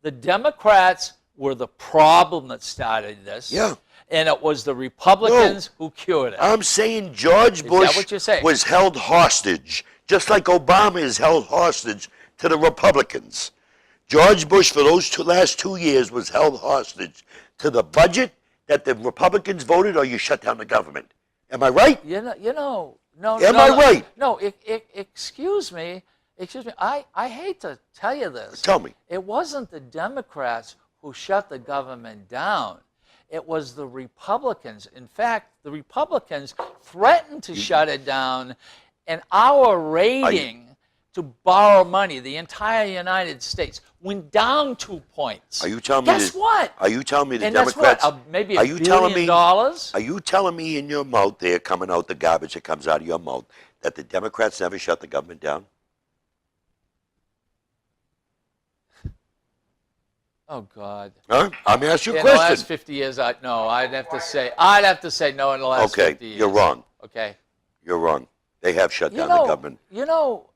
the Democrats were the problem that started this. Yeah. And it was the Republicans who cured it. I'm saying George that Bush what you're saying? was held hostage, just like Obama is held hostage to the Republicans. George Bush, for those last 2 years, was held hostage to the budget that the Republicans voted, or you shut down the government. Am I right? No. Am I right? No, excuse me. Excuse me. I hate to tell you this. Tell me. It wasn't the Democrats who shut the government down. It was the Republicans. In fact, the Republicans threatened to shut it down, and our rating to borrow money, the entire United States, went down 2 points. Are you telling me? Guess what? Are you telling me the And Democrats? that's what, maybe are $1 you telling billion me? dollars? Are you telling me in your mouth there, coming out the garbage that comes out of your mouth, that the Democrats never shut the government down? Oh God! Huh? I'm asking you a In the question. last 50 years, I'd have to say no. In the last 50 years. You're wrong. Okay. You're wrong. They have shut down the government. You know,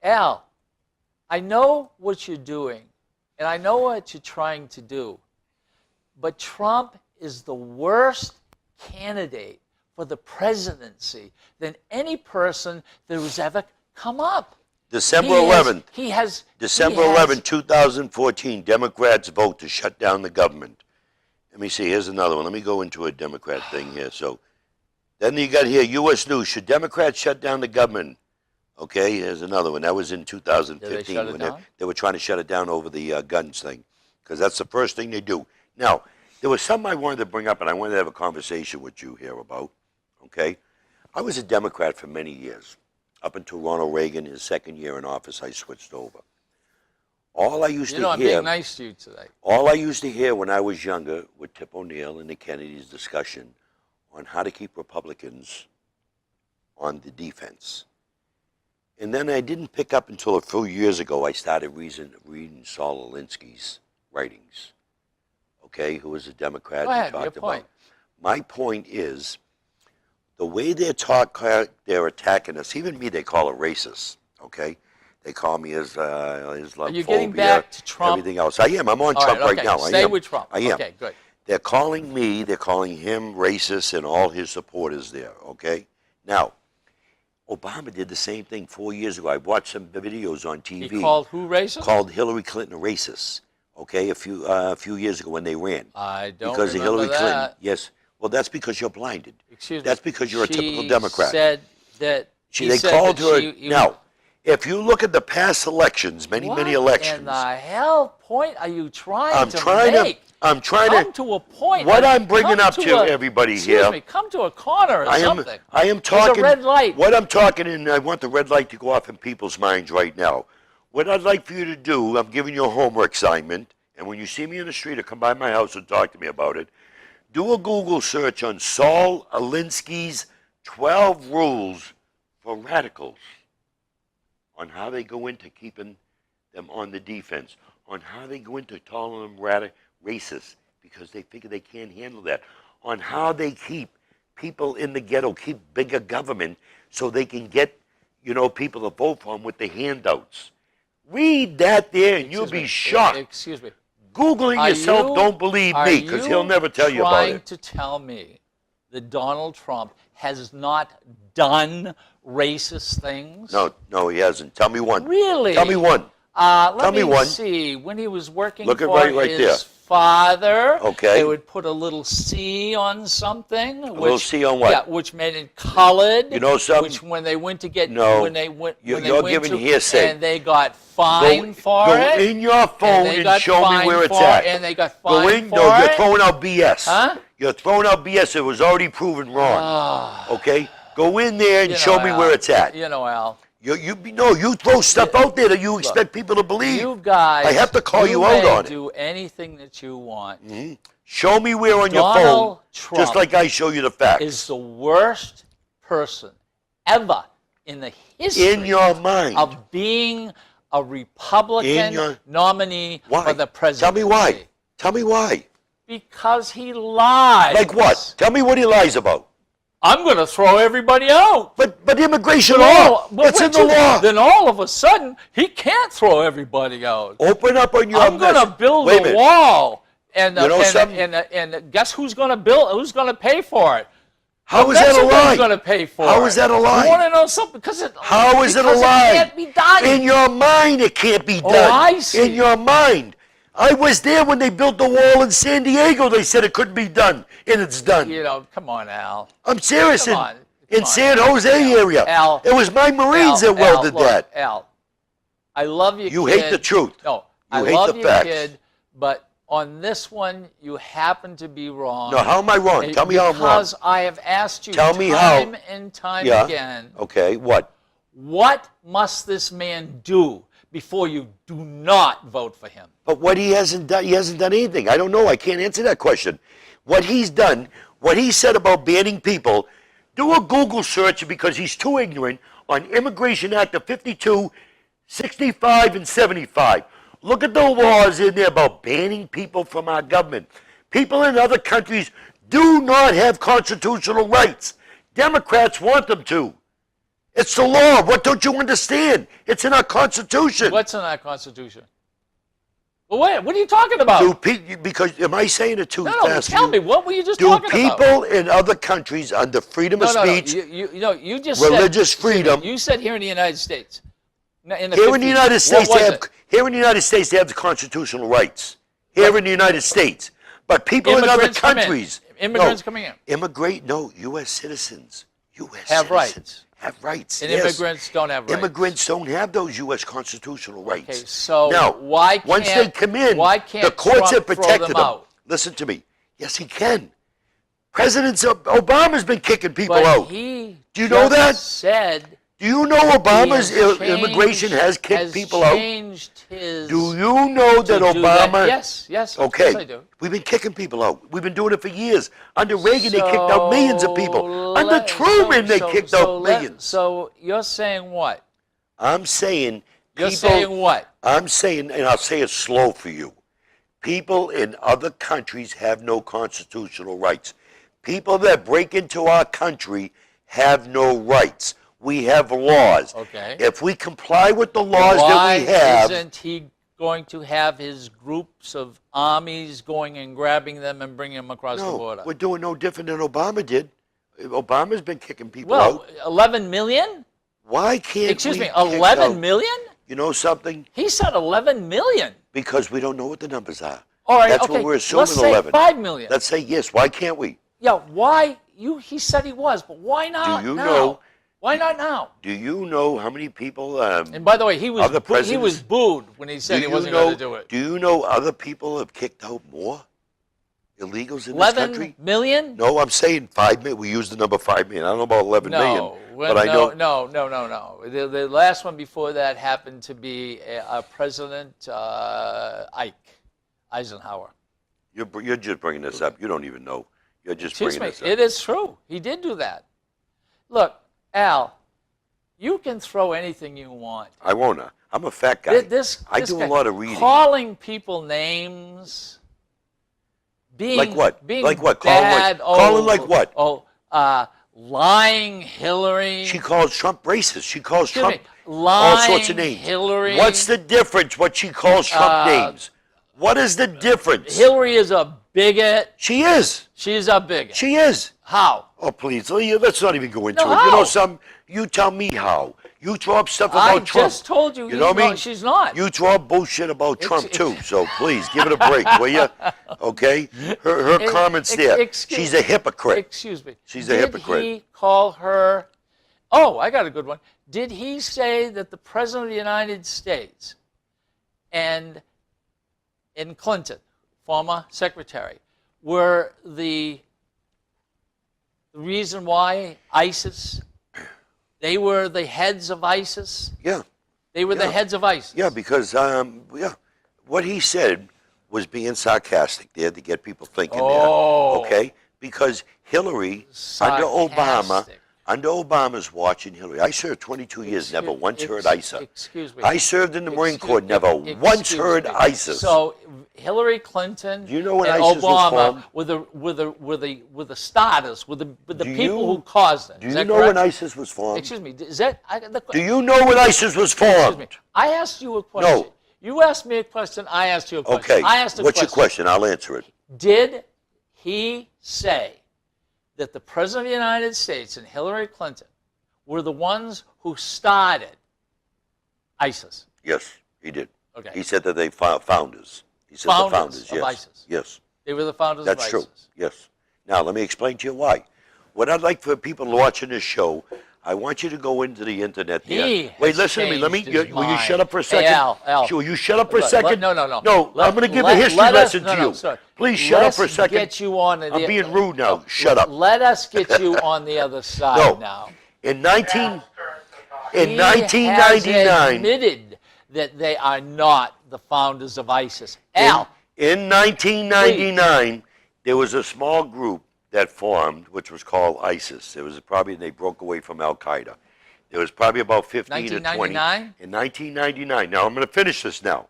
Al, I know what you're doing, and I know what you're trying to do, but Trump is the worst candidate for the presidency than any person that has ever come up. December 11th. December 11, 2014, Democrats vote to shut down the government. Let me see, here's another one. Let me go into a Democrat thing here. So then you got here, U.S. News, should Democrats shut down the government? Okay, here's another one. That was in 2015 Did they shut it when down? they were trying to shut it down over the guns thing, because that's the first thing they do. Now, there was something I wanted to bring up, and I wanted to have a conversation with you here about, okay? I was a Democrat for many years. Up until Ronald Reagan, his second year in office, I switched over. All I used You know, to I'm hear, being nice to you today. all I used to hear when I was younger with Tip O'Neill and the Kennedys' discussion on how to keep Republicans on the defense. And then I didn't pick up until a few years ago, I started reading Saul Alinsky's writings, okay, who was a Democrat. Go who ahead, your talked point. about. My point is, the way they're attacking us, even me, they call it racist, okay? They call me Islamophobia. Are you getting back to Trump? Everything else. I am. I'm on All Trump right, right okay. now. Stay I am. with Trump. I am. Okay, good. They're calling him racist and all his supporters there, okay? Now, Obama did the same thing 4 years ago. I watched some videos on TV. He called who racist? Called Hillary Clinton a racist, okay, a few years ago when they ran. I don't because of remember Hillary Clinton. that. Yes. Well, that's because you're blinded. Excuse me. That's because you're a typical She Democrat. Said that he They said called that her. she- Now, if you look at the past elections, many What in elections, the hell point are you trying I'm to trying make? I'm trying Come to. to a point. What and I'm bringing come up to everybody excuse here- me, come to a corner or I am something. talking. There's a red light. What I'm talking, and I want the red light to go off in people's minds right now. What I'd like for you to do, I'm giving you a homework assignment, and when you see me in the street or come by my house and talk to me about it, do a Google search on Saul Alinsky's 12 Rules for Radicals, on how they go into keeping them on the defense, on how they go into calling them racist because they figure they can't handle that, on how they keep people in the ghetto, keep bigger government so they can get, people to vote for them with the handouts. Read that there and you'll be shocked. Excuse me. Google it Are yourself, you- don't believe are me, because he'll never tell you about trying it. to tell me that Donald Trump has not done racist things? No, he hasn't. Tell me one. Really? Tell me one. Let Tell me me one. see. When he was working Look at for right his there. father, Okay. they would put a little C on something. A little C on what? Yeah, which made it colored. You know something? Which when they went to get No. when they went You're when they went giving to, hearsay. and they got fined for go it. in your phone they and got show me fined where it's for at. it, and they got Go fined in. for No, you're it. throwing out BS. Huh? You're throwing out BS. It was already proven wrong. Okay? Go in there and show me Al, where it's at. You know, Al. You throw stuff out there that you expect people to believe. You guys. I have to call you out may on it. do anything that you want. Show me where on your Donald phone, Trump just like I show you the facts. Is the worst person ever in the history In your mind. of being a Republican nominee Why? for the presidency. Tell me why. Tell me why. Because he lies. Like what? Tell me what he lies about. I'm going to throw everybody out. But immigration No, law, but it's in wait the till- law. Then all of a sudden, he can't throw everybody out. Open up on your I'm going to build Wait a minute. wall. And, You know something? and guess who's going to build? Who's going to pay for it? How is That's that a who's lie? going to pay for How it. is that a lie? You want to know something? Because How is it a because lie? It can't be done. In your mind, it can't be Oh, done. I see. In your mind. I was there when they built the wall in San Diego. They said it couldn't be done, and it's done. Come on, Al. I'm serious. Come on. In San Jose area. Al. It was my Marines that welded look, that. Al, I love you, You kid. hate the truth. No, You I hate love the you, facts. kid, but on this one, you happen to be wrong. No, how am I wrong? Tell me how I'm wrong. Because I have asked you Tell me how. time and time Yeah. again, Okay, what? what must this man do before you do not vote for him? But what he hasn't done anything. I don't know. I can't answer that question. What he's done, what he said about banning people, do a Google search because he's too ignorant on Immigration Act of 52, 65, and 75. Look at the laws in there about banning people from our government. People in other countries do not have constitutional rights. Democrats want them to. It's the law. What don't you understand? It's in our Constitution. What's in our Constitution? Well, wait, what are you talking about? Because am I saying it too No, fast? tell me, what were you just Do talking about? people in other countries under freedom of speech, You just religious said, freedom? You said here in the United States. Here in the United States, they have the constitutional rights. Here in the United States, but people in other Immigrants come in. countries, Immigrants coming in. U.S. citizens, U.S. Have citizens rights. have rights. And yes. immigrants don't have rights. Immigrants don't have those U.S. constitutional rights. Okay, so now, why once they can't- come in, why can't the courts Trump have throw protected them them. out? Listen to me. Yes, he can. President Obama's been kicking people But out. he Do you know just that? said Do you know Obama's immigration has kicked people out? Changed his. Do you know that to do Obama? Yes. Okay. Yes, I do. We've been kicking people out. We've been doing it for years. Under Reagan, they kicked out millions of people. Under Truman, they kicked out millions. So you're saying what? I'm saying You're people. saying what? I'm saying, and I'll say it slow for you. People in other countries have no constitutional rights. People that break into our country have no rights. We have laws. Okay. If we comply with the laws Why that we have, isn't he going to have his groups of armies going and grabbing them and bringing them across the border? we're doing no different than Obama did. Obama's been kicking people Well, out. 11 million? Why can't Excuse we me, kick 11 out- million? You know something? He said 11 million. Because we don't know what the numbers are. All right, That's okay. what we're assuming. Let's say 11. 5 million. Let's say yes. Why can't we? Yeah, why? He said he was, but why not Do you now? know- Why not now? Do you know how many people? And by the way, he was Other presidents- booed when he said he wasn't going to do it. Do you know other people have kicked out more illegals in this 11 country? million? No, I'm saying 5 million. We use the number 5 million. I don't know about 11 million, well, but I know. No. The last one before that happened to be President Eisenhower. You're just bringing this up. You don't even know. You're just Excuse bringing me, this up. it is true. He did do that. Look, Al, you can throw anything you want. I won't. I'm a fat guy. This I do guy, a lot of reading. Calling people names, being Like what? Being Like what? Calling bad. calling like what? Lying Hillary. She calls Trump racist. She calls Excuse Trump me, lying all sorts of names. Hillary. What's the difference? What she calls Trump names? What is the difference? Hillary is a bigot. She is. She's a bigot. She is. How? Oh, please. Let's not even go into No, it. You know how? something? You tell me how. You throw up stuff I about Trump. just told you. You know what I mean? She's not. You throw up bullshit about Trump, too. So please, give it a break, will you? Okay? Her comments there. She's a hypocrite. Excuse me. She's a hypocrite. Did he call her? Oh, I got a good one. Did he say that the President of the United States and Clinton, former secretary, were the reason why ISIS, they were the heads of ISIS? Yeah. They were the heads of ISIS. Yeah, because, what he said was being sarcastic there to get people thinking Oh. there. Okay? Because Hillary, Sarcastic. under Obama's watching Hillary, I served 22 years, never once heard ISIS. Excuse me. I served in the Marine Corps, never once heard ISIS. So Hillary Clinton Do you know when and ISIS was Obama formed? were the starters, were the people you- who caused it. Do Is you that know correct? when ISIS was formed? Excuse me. Is that Do you know when ISIS was Excuse formed? me. I asked you a question. No. You asked me a question. I asked you a question. Okay. I asked a What's question. your question? I'll answer it. Did he say that the President of the United States and Hillary Clinton were the ones who started ISIS? Yes, he did. Okay. He said that they founders. He said the founders, of yes. ISIS. Yes, They were the founders that's of true. ISIS. Yes. Now, let me explain to you why. What I'd like for people watching this show, I want you to go into the internet there. He Wait, has listen to me. changed his Will you mind. shut up for a Hey, second? Al. Will you shut up for a second? No. No, I'm going to give a history lesson to you. Sorry. Please shut up for a Let's second. get you on the, I'm being rude now. Shut up. Let us get you on the other side No. now. In He 1999, has admitted that they are not the founders of ISIS. Al, in 1999, there was a small group that formed, which was called ISIS. They broke away from Al Qaeda. There was probably about 15 to 20. 1999? In 1999. Now, I'm going to finish this now.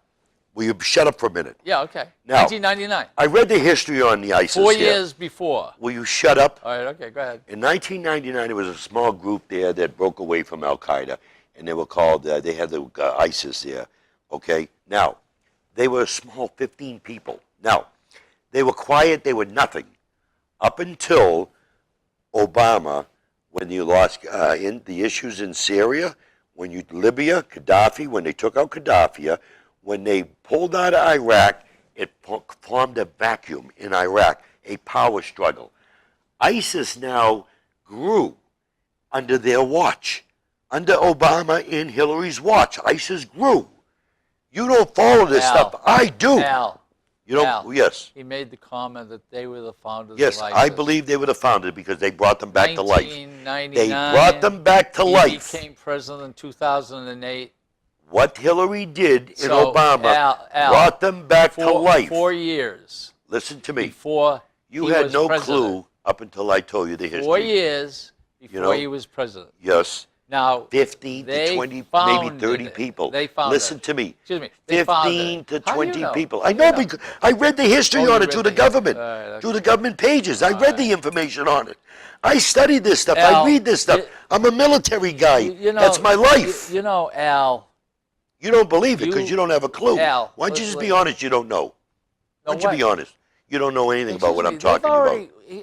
Will you shut up for a minute? yeah, okay. Now- 1999. I read the history on the ISIS 4 here. years before. Will you shut up? All right, okay, go ahead. In 1999, there was a small group there that broke away from Al Qaeda, and they were called. They had the ISIS there. Okay. Now, they were a small 15 people. Now, they were quiet. They were nothing up until Obama, when you lost in the issues in Syria, Libya, Gaddafi, when they took out Gaddafi, when they pulled out of Iraq, it formed a vacuum in Iraq, a power struggle. ISIS now grew under their watch, under Obama and Hillary's watch. ISIS grew. You don't follow this Al, stuff. I do. Al, You know, Al, yes. he made the comment that they were the founders Yes, of ISIS. I believe they were the founders because they brought them back to life. 1999, They brought them back to life. He became president in 2008. What Hillary did in So, Obama Al, brought them back to life. 4 years Listen to me. before You he had was no president. clue up until I told you the history. 4 years before know? he was president. Yes. Now, 15 to they 20, maybe founded 30 it. people. They founded Listen it. to me. Excuse me. They founded 15 it. to How do you 20 know? people. How I do know you know? because I read the history Oh, on you it through read the the- government, all right, okay. through the government pages. I read the information on it. I study this stuff. Al, I read this stuff. I'm a military guy. You know, That's my life. You know, Al. You don't believe it because you don't have a clue. Al, Why don't you just li- be honest? You don't know. Why don't you be honest? You don't know anything about what I'm talking about.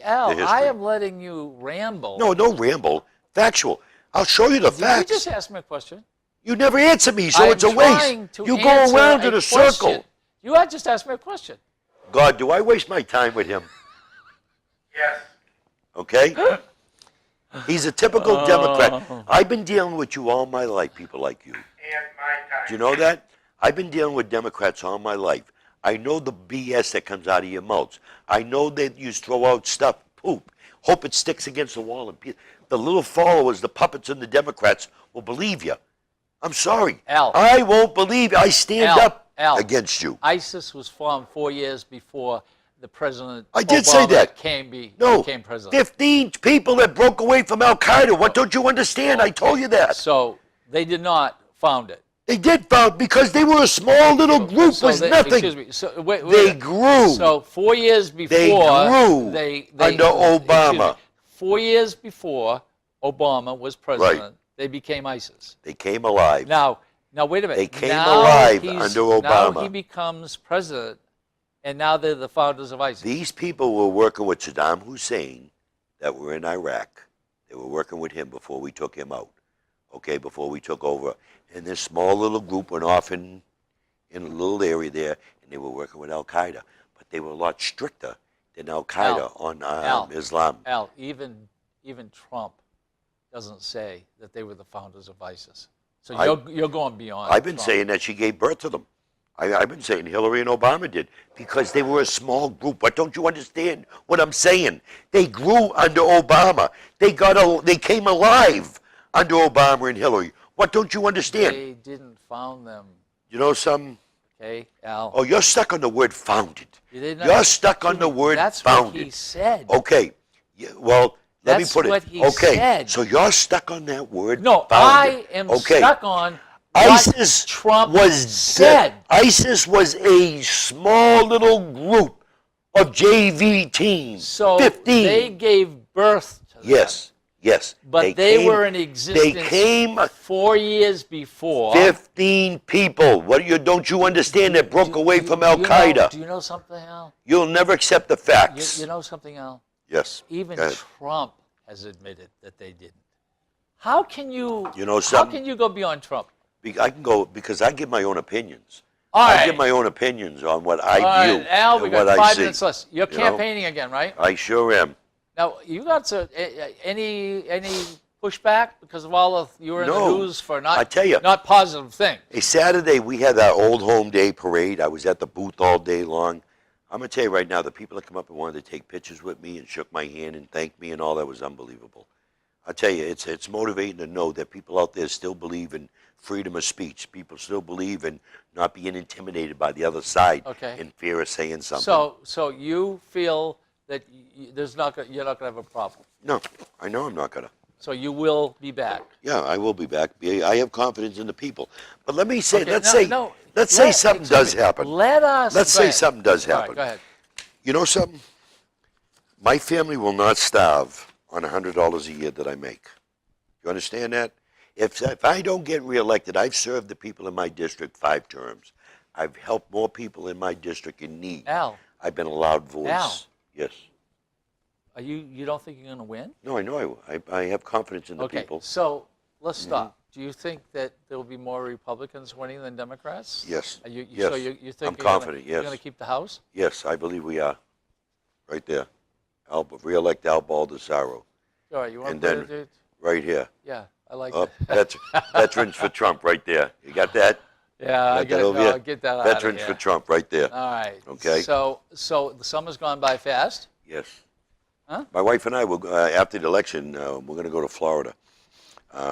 Al, The I history. am letting you ramble. No, don't ramble. Factual. I'll show you the Did you facts. just ask me a question? You never answer me, so I'm it's a trying waste. to You go answer around in a a circle. question. You had just asked me a question. God, do I waste my time with him? Yes. Okay? He's a typical Democrat. I've been dealing with you all my life, people like you. And my time. Do you know that? I've been dealing with Democrats all my life. I know the BS that comes out of your mouths. I know that you throw out stuff, poop, hope it sticks against the wall. And the little followers, the puppets in the Democrats will believe you. I'm sorry. Al. I won't believe you. I stand Al, up Al. against you. ISIS was formed 4 years before the president I did Obama say that. became president. 15 people that broke away from Al Qaeda. What don't you understand? I told you that. So they did not found it. They did found because they were a small little group. So Was they, nothing. Excuse me. So wait, They grew. So 4 years before grew they under excuse Obama. me, 4 years before Obama was president, they became ISIS. They came alive. Now wait a minute. They came Now alive he's- under Obama. Now he becomes president, and now they're the founders of ISIS. These people were working with Saddam Hussein that were in Iraq. They were working with him before we took him out. Okay, before we took over. And this small little group went off in a little area there, and they were working with Al Qaeda. But they were a lot stricter than Al Qaeda on Islam. Al, even Trump doesn't say that they were the founders of ISIS. So you're going beyond. I've been Trump. saying that she gave birth to them. I've been saying Hillary and Obama did because they were a small group. But don't you understand what I'm saying? They grew under Obama. They came alive under Obama and Hillary. What don't you understand? They didn't found them. You know something? Okay, Al. Oh, you're stuck on the word founded. You did not- You're stuck on the word That's founded. what he said. Okay. Yeah, well, let me That's put it. what he okay. said. So you're stuck on that word. No, founded. I am okay. stuck on ISIS what Trump was said. ISIS was a small little group of JV teams. So 15. they gave birth to them. Yes. Yes. But they were in existence 4 years before. 15 people. Don't you understand that broke away from Al Qaeda? Do you know something, Al? You'll never accept the facts. You know something, Al? Yes. Even Go ahead. Trump has admitted that they didn't. How can you? You know How something? can you go beyond Trump? I can go because I give my own opinions. All I right. give my own opinions on what I All view right, Al, we and got what 5 I see. minutes less. You're You know? campaigning again, right? I sure am. Now, you got any pushback because of all of you were in No. the news for I tell you. not positive things. A Saturday, we had that Old Home Day parade. I was at the booth all day long. I'm going to tell you right now, the people that come up and wanted to take pictures with me and shook my hand and thanked me and all that was unbelievable. I tell you, it's motivating to know that people out there still believe in freedom of speech. People still believe in not being intimidated by the other side Okay. in fear of saying something. So you feel that you're not going to have a problem. No, I know I'm not going to. So you will be back. Yeah, I will be back. I have confidence in the people. But let me say, Okay, let's no, say something excuse does me. happen. Let's say say something does All happen. right, go ahead. You know something? My family will not starve on $100 a year that I make. You understand that? If I don't get reelected, I've served the people in my district 5 terms. I've helped more people in my district in need. Al, I've been a loud voice. Al. Yes. you don't think you're going to win? No, I know I have confidence in the Okay, people. so let's stop. Do you think that there will be more Republicans winning than Democrats? Yes. So Yes. you think I'm you're confident, You're yes. going to keep the House? Yes, I believe we are. Right there. Reelect Al Baldessaro. All right, you want And to then- put it? Right here. Yeah, I like Up. that. Veterans for Trump right there. You got that? Yeah, I Got that get, over no, here? get that out of Veterans here. for Trump, right there. All right. Okay. So the summer's gone by fast. Yes. Huh? My wife and I will, after the election, we're going to go to Florida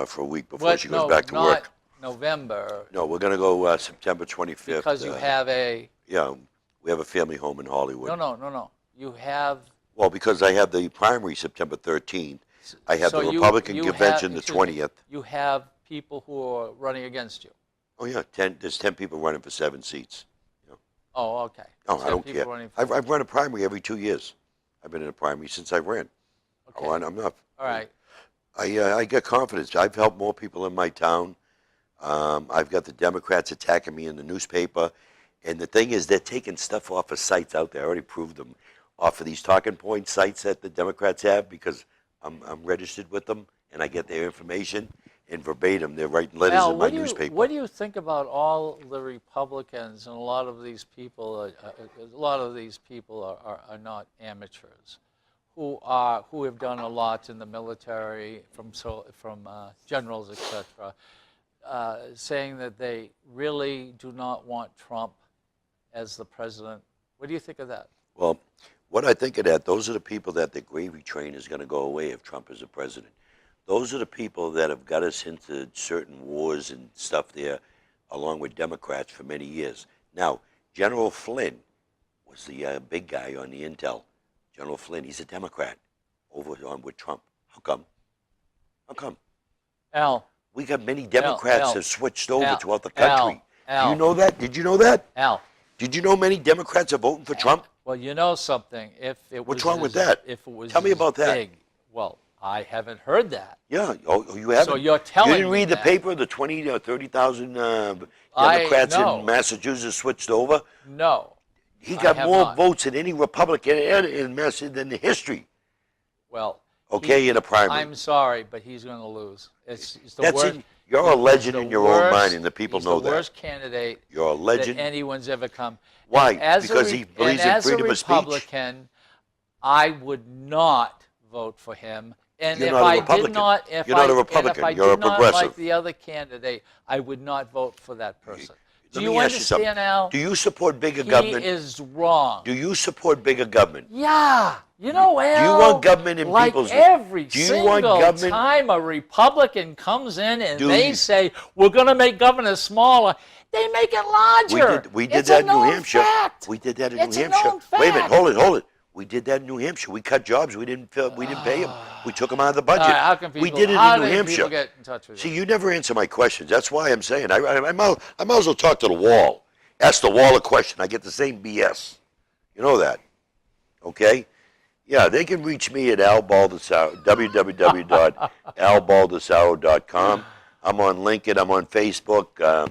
for a week before But she goes no, back to not work. November, No, we're going to go September 25th. because you have a. Yeah, we have a family home in Hollywood. No. You have. Well, because I have the primary September 13th. I have so the you- Republican you convention have, the excuse me, 20th. You have people who are running against you. Oh, yeah, there's 10 people running for 7 seats. Oh, okay. No, 10 I don't people care. running for- I've run a primary every 2 years. I've been in a primary since I ran. Okay. Oh, and I'm not. All right. I get confidence. I've helped more people in my town. I've got the Democrats attacking me in the newspaper. And the thing is, they're taking stuff off of sites out there. I already proved them. Off of these talking point sites that the Democrats have, because I'm registered with them and I get their information. And verbatim, they're writing letters Al, in my newspaper. what do you think about all the Republicans and a lot of these people? Are not amateurs, who have done a lot in the military, from generals, etc., saying that they really do not want Trump as the president. What do you think of that? Well, what I think of that, those are the people that the gravy train is going to go away if Trump is the president. Those are the people that have got us into certain wars and stuff there, along with Democrats for many years. Now, General Flynn was the big guy on the intel. General Flynn, he's a Democrat over on with Trump. How come? How come? Al, We got many Democrats Al, have switched over Al, throughout the country. Al, Do you know that? Did you know that? Al. Did you know many Democrats are voting for Trump? Well, you know something. If it What's was wrong with as- that? If it was Tell me as about that. big, well, I haven't heard that. Yeah. Oh, you haven't? So you're telling You didn't me read the that. paper? The 20 or 30,000 I Democrats know. in Massachusetts switched over. No. He I got have more not. votes than any Republican in Massachusetts than the history. Well. Okay, in a primary. I'm sorry, but he's going to lose. It's the That's worst. it. You're a he's legend the in your own worst- mind, and the people he's know the that. worst candidate You're a legend. that anyone's ever come. Why? And as Because a, he believes in as freedom a of speech? Republican, I would not vote for him. And You're if not a I Republican. did not, if You're not a I, Republican. And if I You're a did not progressive. like the other candidate, I would not vote for that person. Do Let you me ask you something. understand, Al? Do you support bigger He government? is wrong. Do you support bigger government? Yeah, you know, Al, Do you want government in like people's- every Do you single want government- time a Republican comes in and Do they you- say, we're going to make governors smaller, they make it larger. We did It's that a in New known Hampshire. fact. We did that in It's New a Hampshire. known Wait a minute, fact. hold it. We did that in New Hampshire. We cut jobs. We didn't pay them. We took them out of the budget. All right, how can people, we did it how in New do Hampshire. people get in touch with See, you? you never answer my questions. That's why I'm saying I might as well talk to the wall. Ask the wall a question. I get the same BS. You know that, okay? Yeah, they can reach me at Al Baldessaro, www.albaldessaro.com. I'm on LinkedIn. I'm on Facebook.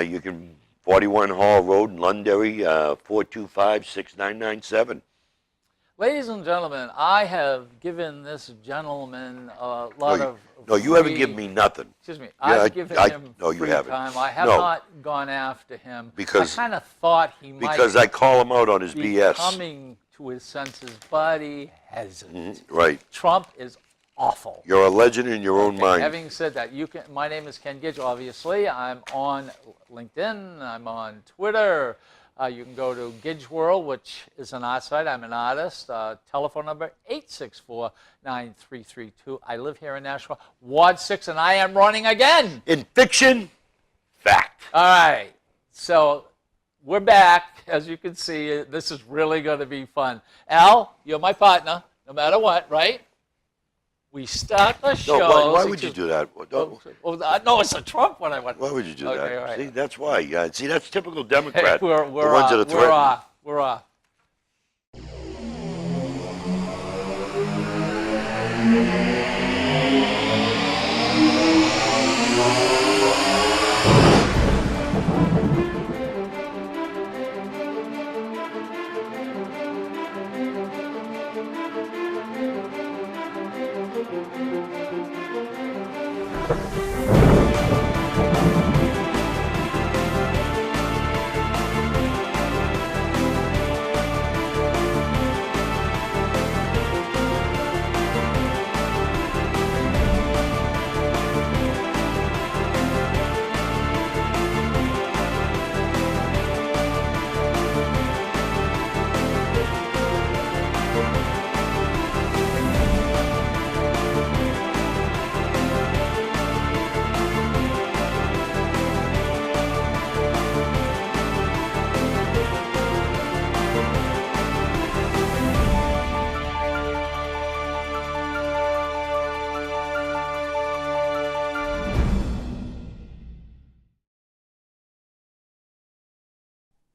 You can 41 Hall Road in Londonderry, 425-6997. Ladies and gentlemen, I have given this gentleman a lot of No, you haven't free- given me nothing. Excuse me. Yeah, I've given him no, you free haven't. time. I have No. not gone after him. Because- I kind of thought he might Because I call him out on his be BS. coming to his senses, but he hasn't. Right. Trump is awful. You're a legend in your own Okay, mind. having said that, my name is Ken Gidge, obviously. I'm on LinkedIn. I'm on Twitter. You can go to Gidge World, which is an art site. I'm an artist. Telephone number 864-9332. I live here in Nashville, Ward 6, and I am running again. In fiction, fact. All right. So we're back. As you can see, this is really going to be fun. Al, you're my partner, no matter what, right? We start the show. No, why would you do that? No, it's a Trump one I want. Why would you do Okay, that? all right. See, that's why. See, that's typical Hey, Democrat. we're the ones off. that are We're threatening. off. We're off.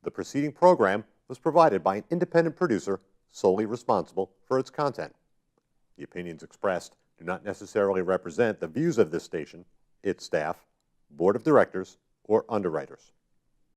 The preceding program was provided by an independent producer solely responsible for its content. The opinions expressed do not necessarily represent the views of this station, its staff, board of directors, or underwriters.